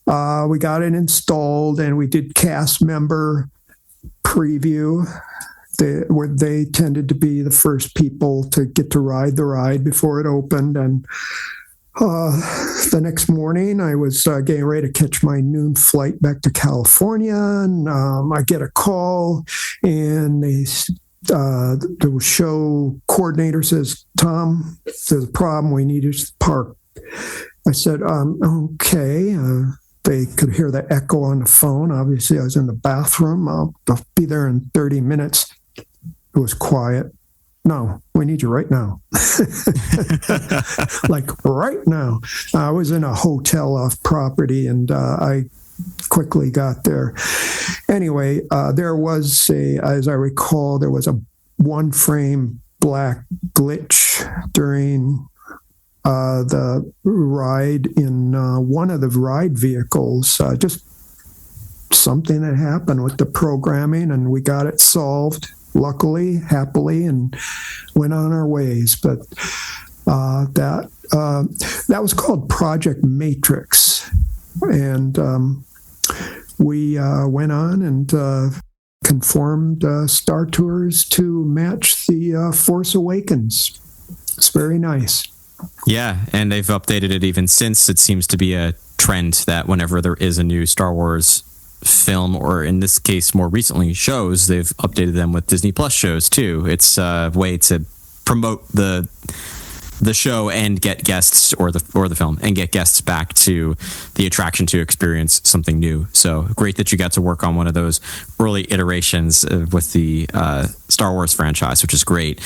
We got it installed and we did cast member preview. They tended to be the first people to get to ride the ride before it opened. And the next morning, I was getting ready to catch my noon flight back to California, and I get a call, and the show coordinator says, "Tom, there's a problem. We need you to park." I said, "Okay." They could hear the echo on the phone. Obviously, I was in the bathroom. I'll be there in 30 minutes. It was quiet. "No, we need you right now." Like right now. I was in a hotel off property, and I quickly got there. Anyway, there was as I recall, there was a one-frame black glitch during the ride in one of the ride vehicles. Just something that happened with the programming, and we got it solved, luckily, happily, and went on our ways. But that was called Project Matrix, and we went on and conformed Star Tours to match the Force Awakens. It's very nice. Yeah, and they've updated it even since. It seems to be a trend that whenever there is a new Star Wars film, or in this case more recently shows, they've updated them with Disney Plus shows too. It's a way to promote the show and get guests, or the film, and get guests back to the attraction to experience something new. So great that you got to work on one of those early iterations with the Star Wars franchise, which is great.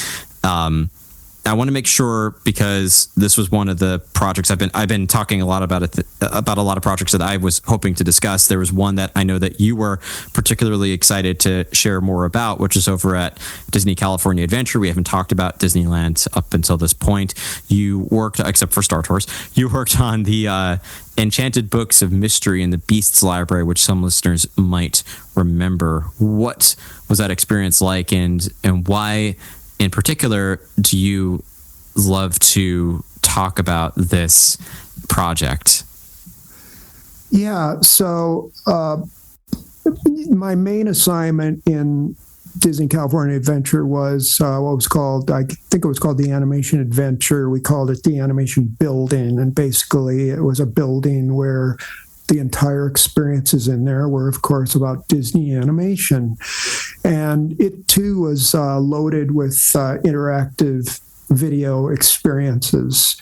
I want to make sure, because this was one of the projects I've been talking a lot about about a lot of projects that I was hoping to discuss. There was one that I know that you were particularly excited to share more about, which is over at Disney California Adventure. We haven't talked about Disneyland up until this point. You worked, except for Star Tours, you worked on the Enchanted Books of Mystery in the Beasts Library, which some listeners might remember. What was that experience like, and why in particular do you love to talk about this project? Yeah, so my main assignment in Disney California Adventure was what was called, I think it was called the Animation Adventure. We called it the Animation Building, and basically it was a building where the entire experiences in there were, of course, about Disney animation. And it, too, was loaded with interactive video experiences.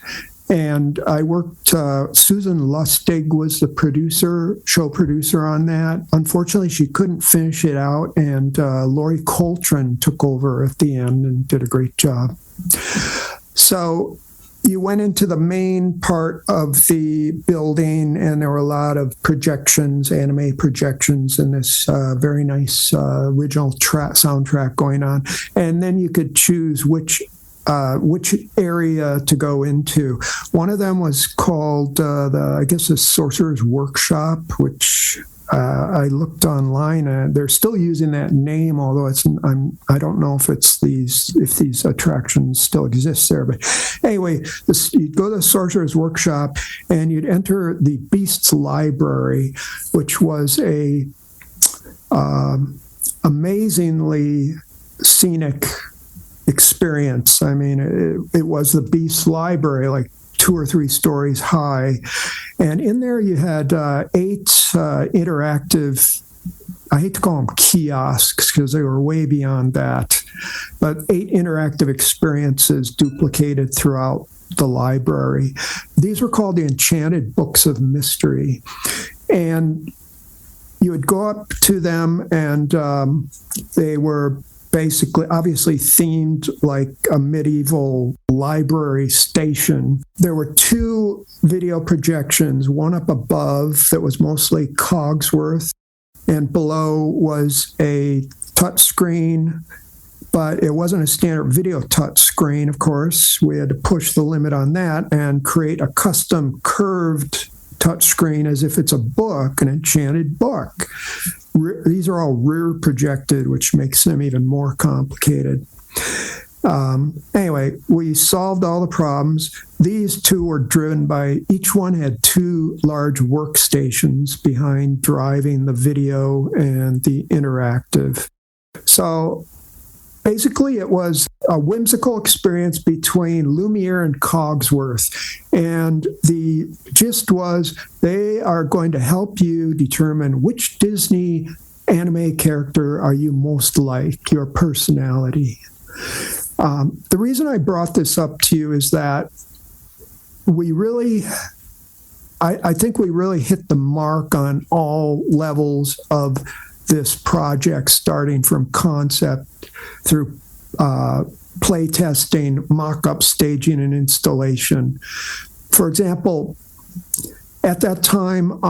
And I worked, Susan Lustig was the show producer on that. Unfortunately, she couldn't finish it out, and Laurie Coltrane took over at the end and did a great job. So you went into the main part of the building, and there were a lot of projections, anime projections, and this very nice original soundtrack going on. And then you could choose which area to go into. One of them was called the Sorcerer's Workshop, which I looked online, and they're still using that name, although I don't know if these attractions still exist there. But anyway, you'd go to the Sorcerer's Workshop, and you'd enter the Beasts Library, which was a amazingly scenic experience. I mean, it was the Beasts Library, like 2 or 3 stories high. And in there you had 8 interactive, I hate to call them kiosks because they were way beyond that, but 8 interactive experiences duplicated throughout the library. These were called the Enchanted Books of Mystery. And you would go up to them, and they were basically, obviously themed like a medieval library station. There were 2 video projections, one up above that was mostly Cogsworth, and below was a touchscreen but it wasn't a standard video touch screen, of course. We had to push the limit on that and create a custom curved touch screen as if it's a book, an enchanted book. These are all rear projected, which makes them even more complicated. Anyway, we solved all the problems. These two were driven by, each one had two large workstations behind driving the video and the interactive. So basically, it was a whimsical experience between Lumiere and Cogsworth. And the gist was they are going to help you determine which Disney anime character are you most like, your personality. The reason I brought this up to you is that I think we really hit the mark on all levels of this project, starting from concept through play testing, mock-up staging, and installation. For example, at that time,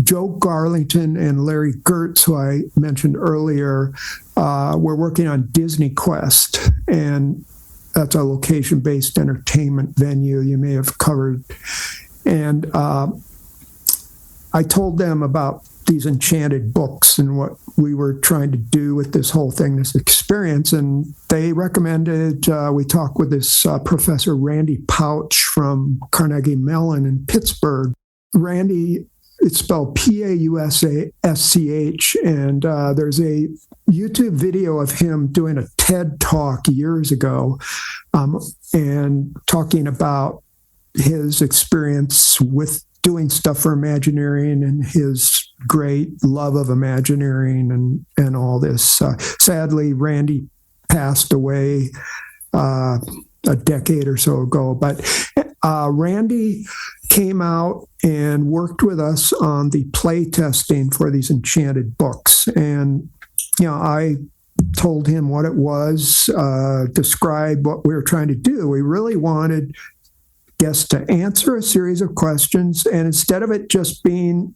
Joe Garlington and Larry Gertz, who I mentioned earlier, were working on Disney Quest, and that's a location-based entertainment venue you may have covered. And I told them about these enchanted books and what we were trying to do with this whole thing, this experience. And they recommended we talk with this Professor Randy Pouch from Carnegie Mellon in Pittsburgh. Randy, it's spelled Pauschsch, and there's a YouTube video of him doing a TED Talk years ago and talking about his experience with doing stuff for Imagineering and his great love of Imagineering and all this. Sadly, Randy passed away a decade or so ago, but Randy came out and worked with us on the play testing for these enchanted books. And, I told him what it was, described what we were trying to do. We really wanted guests to answer a series of questions, and instead of it just being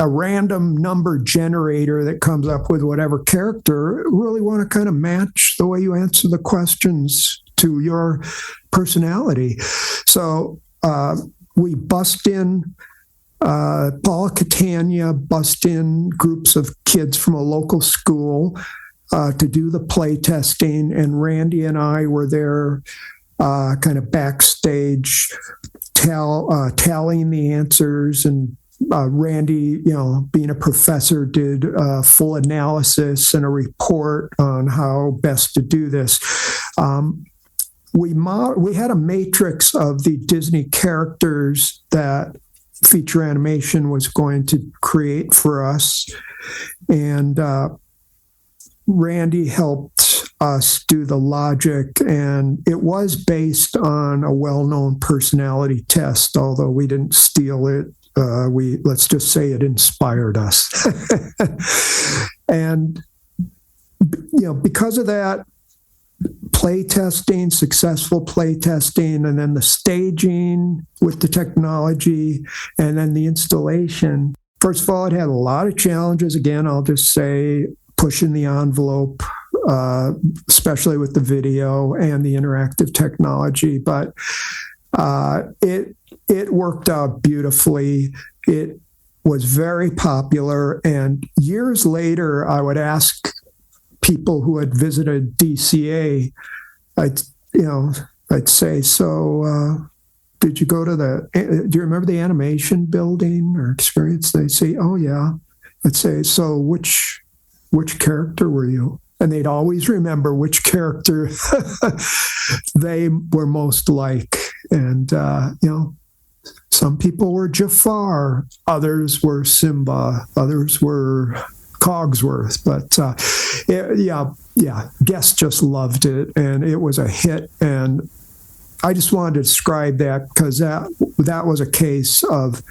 a random number generator that comes up with whatever character, really want to kind of match the way you answer the questions to your personality. So we bust in Paula Catania, bust in groups of kids from a local school to do the play testing, and Randy and I were there kind of backstage tallying the answers, and Randy, being a professor, did a full analysis and a report on how best to do this. We had a matrix of the Disney characters that feature animation was going to create for us, and Randy helped us do the logic, and it was based on a well-known personality test, although we didn't steal it. Let's just say it inspired us. And, because of that, successful play testing, and then the staging with the technology, and then the installation. First of all, it had a lot of challenges. Again, I'll just say pushing the envelope, especially with the video and the interactive technology. But it worked out beautifully. It was very popular. And years later, I would ask people who had visited DCA, I'd say, so did you go to do you remember the animation building or experience? They'd say, oh yeah. I'd say, so which character were you? And they'd always remember which character they were most like. And, some people were Jafar, others were Simba, others were Cogsworth. But guests just loved it, and it was a hit. And I just wanted to describe that because that was a case of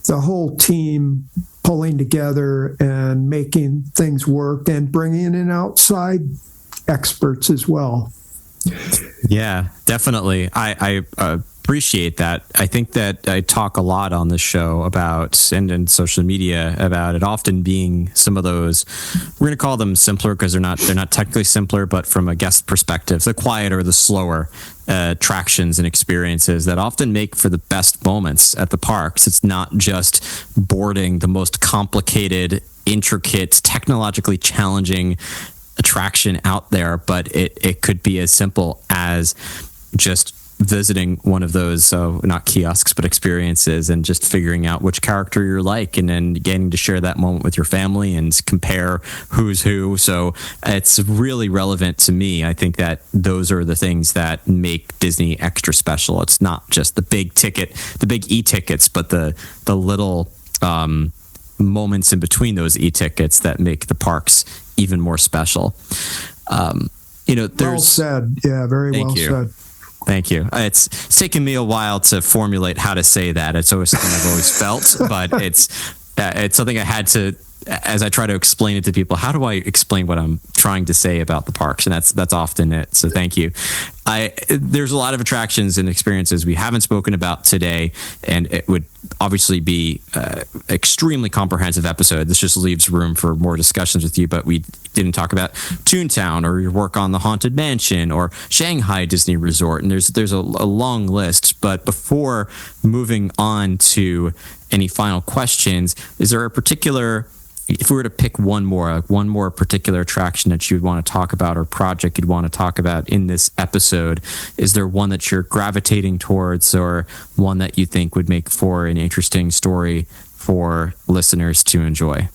the whole team pulling together and making things work and bringing in outside experts as well. Yeah, definitely. I appreciate that. I think that I talk a lot on this show about, and in social media, about it often being some of those, we're going to call them simpler because they're not technically simpler, but from a guest perspective, the quieter, the slower attractions and experiences that often make for the best moments at the parks. It's not just boarding the most complicated, intricate, technologically challenging attraction out there, but it could be as simple as just visiting one of those, so not kiosks, but experiences, and just figuring out which character you're like, and then getting to share that moment with your family and compare who's who. So it's really relevant to me. I think that those are the things that make Disney extra special. It's not just the big ticket, the big e-tickets, but the little moments in between those e-tickets that make the parks even more special. Well said. Yeah, very well said. Thank you. It's taken me a while to formulate how to say that. It's always something I've always felt, but it's something I had to, as I try to explain it to people. How do I explain what I'm trying to say about the parks? And that's often it. So thank you. There's a lot of attractions and experiences we haven't spoken about today, and it would obviously be extremely comprehensive episode. This just leaves room for more discussions with you, but we didn't talk about Toontown or your work on the Haunted Mansion or Shanghai Disney Resort, and there's a long list. But before moving on to any final questions, is there a particular, if we were to pick one more particular attraction that you'd want to talk about or project you'd want to talk about in this episode, is there one that you're gravitating towards or one that you think would make for an interesting story for listeners to enjoy?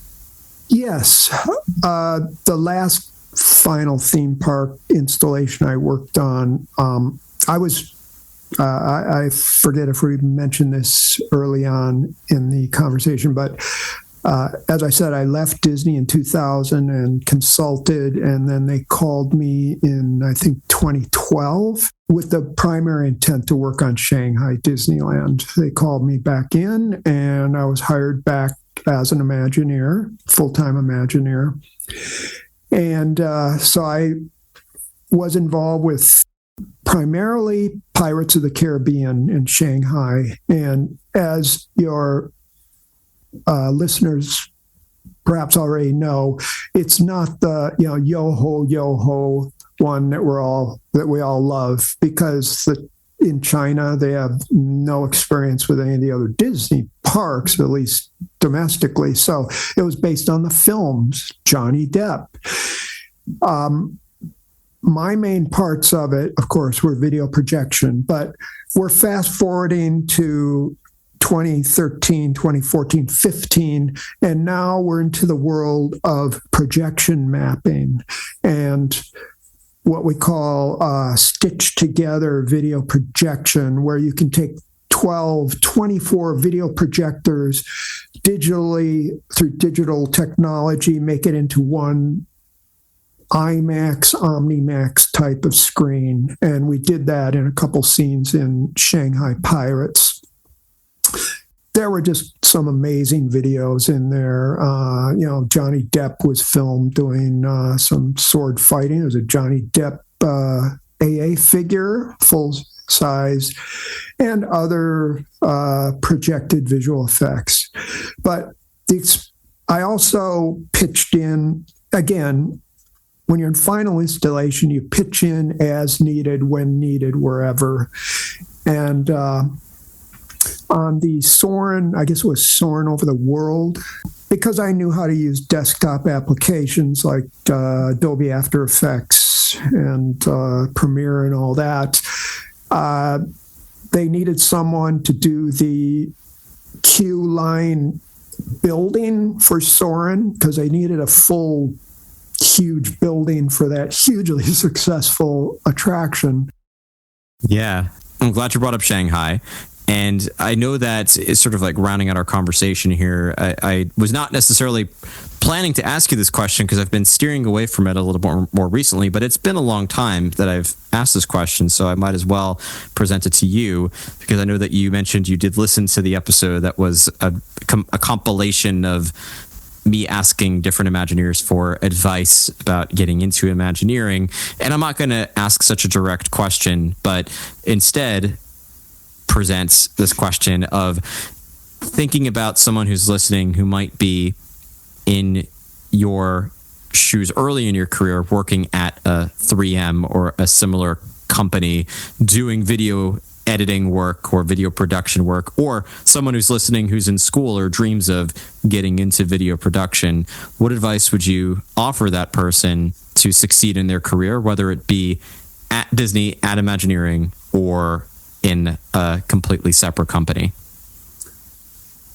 Yes. The last final theme park installation I worked on, I forget if we mentioned this early on in the conversation, but as I said, I left Disney in 2000 and consulted, and then they called me in, I think, 2012 with the primary intent to work on Shanghai Disneyland. They called me back in, and I was hired back as an Imagineer, full-time Imagineer. And so I was involved with primarily Pirates of the Caribbean in Shanghai. And as your listeners perhaps already know, it's not the yo ho one that we all love, because in China they have no experience with any of the other Disney parks, at least domestically. So it was based on the films, Johnny Depp. My main parts of it, of course, were video projection, but we're fast forwarding to 2013, 2014, 15, and now we're into the world of projection mapping and what we call stitched together video projection, where you can take 12, 24 video projectors digitally, through digital technology, make it into one IMAX, OmniMax type of screen. And we did that in a couple scenes in Shanghai Pirates. There were just some amazing videos in there. Johnny Depp was filmed doing some sword fighting. There was a Johnny Depp AA figure, full size, and other projected visual effects. But I also pitched in, again, when you're in final installation, you pitch in as needed, when needed, wherever. And on the Soarin', I guess it was Soarin' Over the World, because I knew how to use desktop applications like Adobe After Effects and Premiere and all that. They needed someone to do the queue line building for Soarin', because they needed a full, huge building for that hugely successful attraction. Yeah, I'm glad you brought up Shanghai. And I know that it's sort of like rounding out our conversation here. I was not necessarily planning to ask you this question because I've been steering away from it a little more recently, but it's been a long time that I've asked this question, so I might as well present it to you, because I know that you mentioned you did listen to the episode that was a compilation of me asking different Imagineers for advice about getting into Imagineering. And I'm not going to ask such a direct question, but instead, presents this question of thinking about someone who's listening who might be in your shoes early in your career, working at a 3M or a similar company, doing video editing work or video production work, or someone who's listening who's in school or dreams of getting into video production. What advice would you offer that person to succeed in their career, whether it be at Disney, at Imagineering, or in a completely separate company?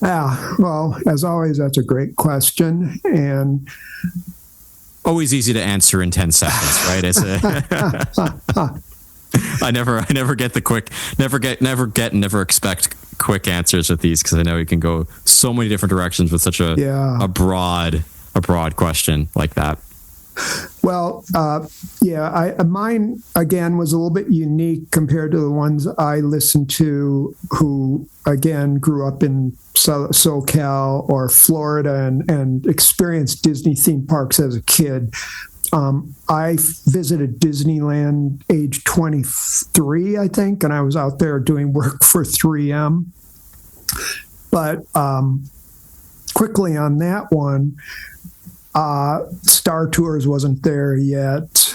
Yeah, well, as always, that's a great question, and always easy to answer in 10 seconds, right? It's I never get the quick, never expect quick answers with these, because I know you can go so many different directions with such a broad question like that. Well, mine again was a little bit unique compared to the ones I listened to, who again grew up in SoCal or Florida and experienced Disney theme parks as a kid. I visited Disneyland age 23, I think, and I was out there doing work for 3M. But quickly on that one, Star Tours wasn't there yet.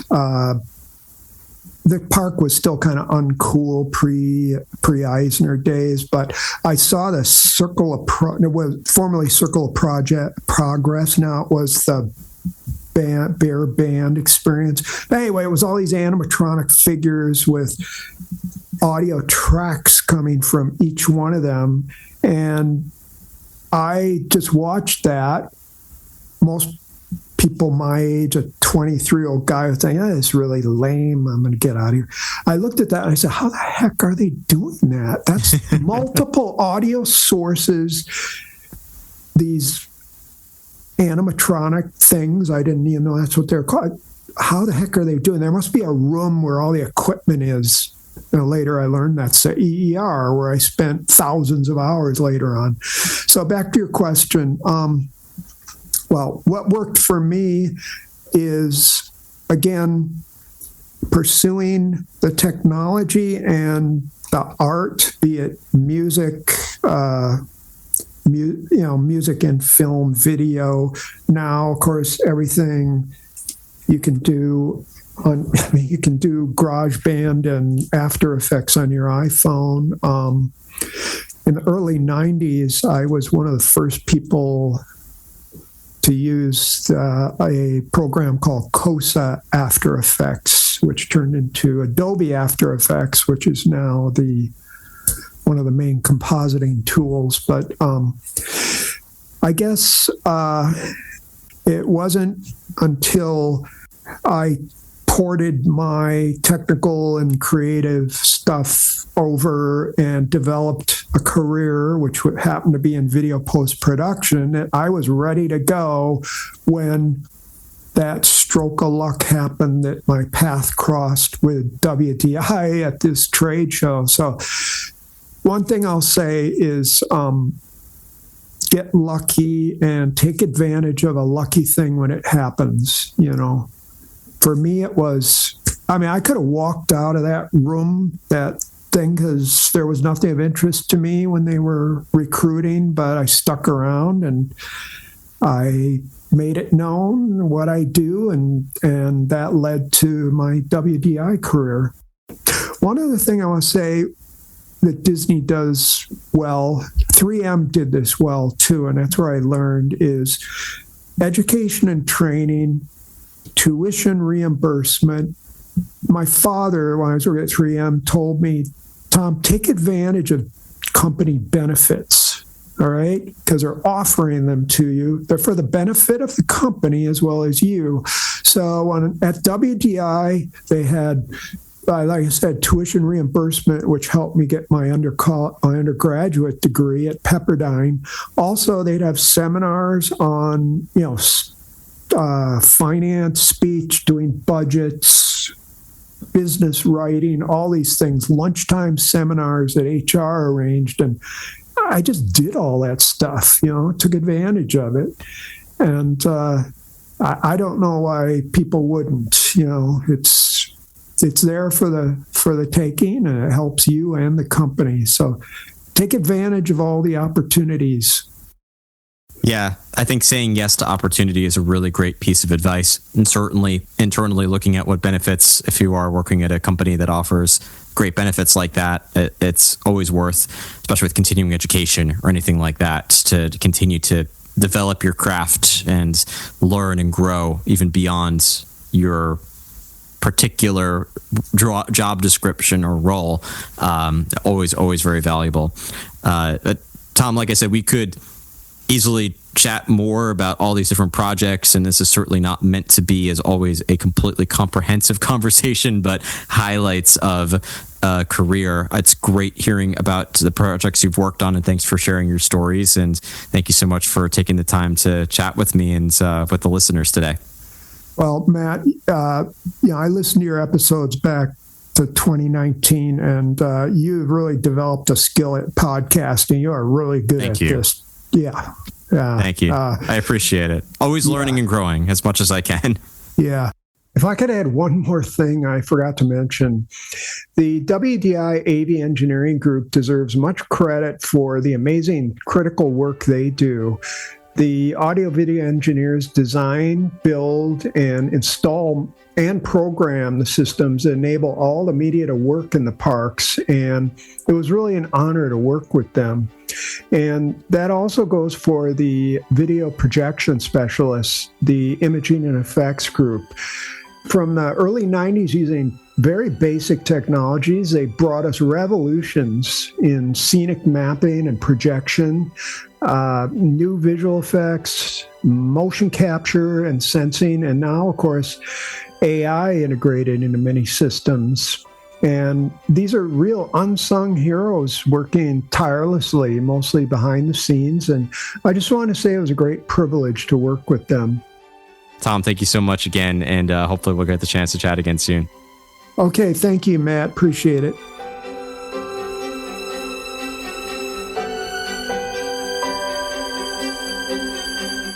The park was still kind of uncool pre-Eisner days, but I saw the it was formerly Circle of Progress. Now it was the Bear Band experience. But anyway, it was all these animatronic figures with audio tracks coming from each one of them. And I just watched that. Most people my age, a 23-year-old guy, was saying, "Oh, it's really lame. I'm going to get out of here." I looked at that and I said, how the heck are they doing that? That's multiple audio sources, these animatronic things. I didn't even know that's what they're called. How the heck are they doing? There must be a room where all the equipment is. Later I learned that's the EER, where I spent thousands of hours later on. So back to your question. Well, what worked for me is, again, pursuing the technology and the art, be it music, music and film, video. Now, of course, everything you can do you can do GarageBand and After Effects on your iPhone. In the early 90s, I was one of the first people to use a program called COSA After Effects, which turned into Adobe After Effects, which is now one of the main compositing tools. But I guess it wasn't until I ported my technical and creative stuff over and developed a career, which happened to be in video post-production, that I was ready to go when that stroke of luck happened, that my path crossed with WDI at this trade show. So one thing I'll say is get lucky and take advantage of a lucky thing when it happens. For me, it was, I could have walked out of that room, that thing, because there was nothing of interest to me when they were recruiting, but I stuck around and I made it known what I do, and that led to my WDI career. One other thing I want to say that Disney does well, 3M did this well too, and that's where I learned, is education and training, tuition reimbursement. My father, when I was working at 3M, told me, "Tom, take advantage of company benefits, all right? Because they're offering them to you. They're for the benefit of the company as well as you." So at WDI, they had, like I said, tuition reimbursement, which helped me get my undergraduate degree at Pepperdine. Also, they'd have seminars on, finance, speech, doing budgets, business writing, all these things, lunchtime seminars that HR arranged. And I just did all that stuff, took advantage of it. And I don't know why people wouldn't, it's there for the taking, and it helps you and the company. So take advantage of all the opportunities. Yeah, I think saying yes to opportunity is a really great piece of advice. And certainly internally looking at what benefits, if you are working at a company that offers great benefits like that, it's always worth, especially with continuing education or anything like that, to continue to develop your craft and learn and grow even beyond your particular job description or role. Always very valuable. Tom, like I said, we could easily chat more about all these different projects, and this is certainly not meant to be, as always, a completely comprehensive conversation, but highlights of a career. It's great hearing about the projects you've worked on, and thanks for sharing your stories, and thank you so much for taking the time to chat with me and with the listeners today. Well, Matt, I listened to your episodes back to 2019, and you've really developed a skill at podcasting. You are really good at this. Yeah. Thank you. I appreciate it. Always learning and growing as much as I can. Yeah. If I could add one more thing I forgot to mention, the WDI AV Engineering Group deserves much credit for the amazing critical work they do. The audio-video engineers design, build, and install and program the systems that enable all the media to work in the parks, and it was really an honor to work with them. And that also goes for the video projection specialists, the Imaging and Effects Group. From the early 90s, using very basic technologies, they brought us revolutions in scenic mapping and projection, new visual effects, motion capture and sensing, and now, of course, AI integrated into many systems. And these are real unsung heroes working tirelessly, mostly behind the scenes. And I just want to say it was a great privilege to work with them. Tom, thank you so much again, and hopefully we'll get the chance to chat again soon. Okay, thank you, Matt. Appreciate it.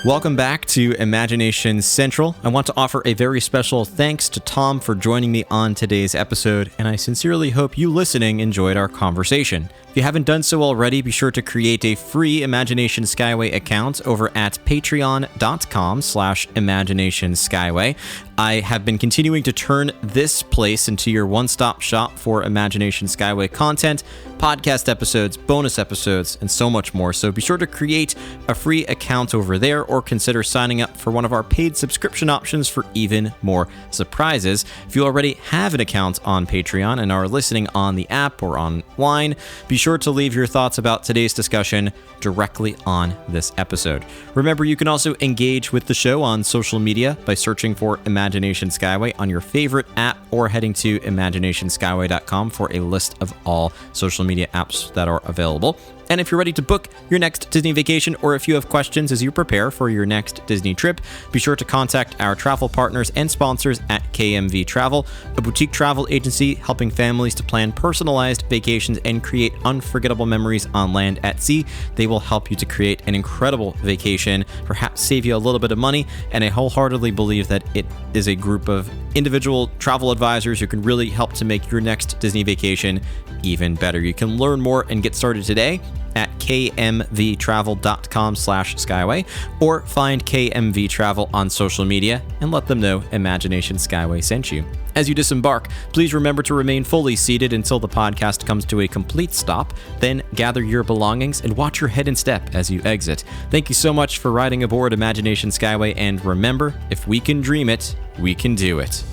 Welcome back to Imagination Central. I want to offer a very special thanks to Tom for joining me on today's episode, and I sincerely hope you listening enjoyed our conversation. If you haven't done so already, be sure to create a free Imagination Skyway account over at patreon.com/Imagination Skyway. I have been continuing to turn this place into your one-stop shop for Imagination Skyway content, podcast episodes, bonus episodes, and so much more. So be sure to create a free account over there, or consider signing up for one of our paid subscription options for even more surprises. If you already have an account on Patreon and are listening on the app or online, be sure to leave your thoughts about today's discussion directly on this episode. Remember, you can also engage with the show on social media by searching for Imagination Skyway on your favorite app, or heading to imaginationskyway.com for a list of all social media apps that are available. And if you're ready to book your next Disney vacation, or if you have questions as you prepare for your next Disney trip, be sure to contact our travel partners and sponsors at KMV Travel, a boutique travel agency helping families to plan personalized vacations and create unforgettable memories on land, at sea. They will help you to create an incredible vacation, perhaps save you a little bit of money, and I wholeheartedly believe that it is a group of individual travel advisors who can really help to make your next Disney vacation even better. You can learn more and get started today at kmvtravel.com/Skyway, or find KMV Travel on social media and let them know Imagination Skyway sent you. As you disembark, please remember to remain fully seated until the podcast comes to a complete stop. Then gather your belongings and watch your head and step as you exit. Thank you so much for riding aboard Imagination Skyway, and remember, if we can dream it, we can do it.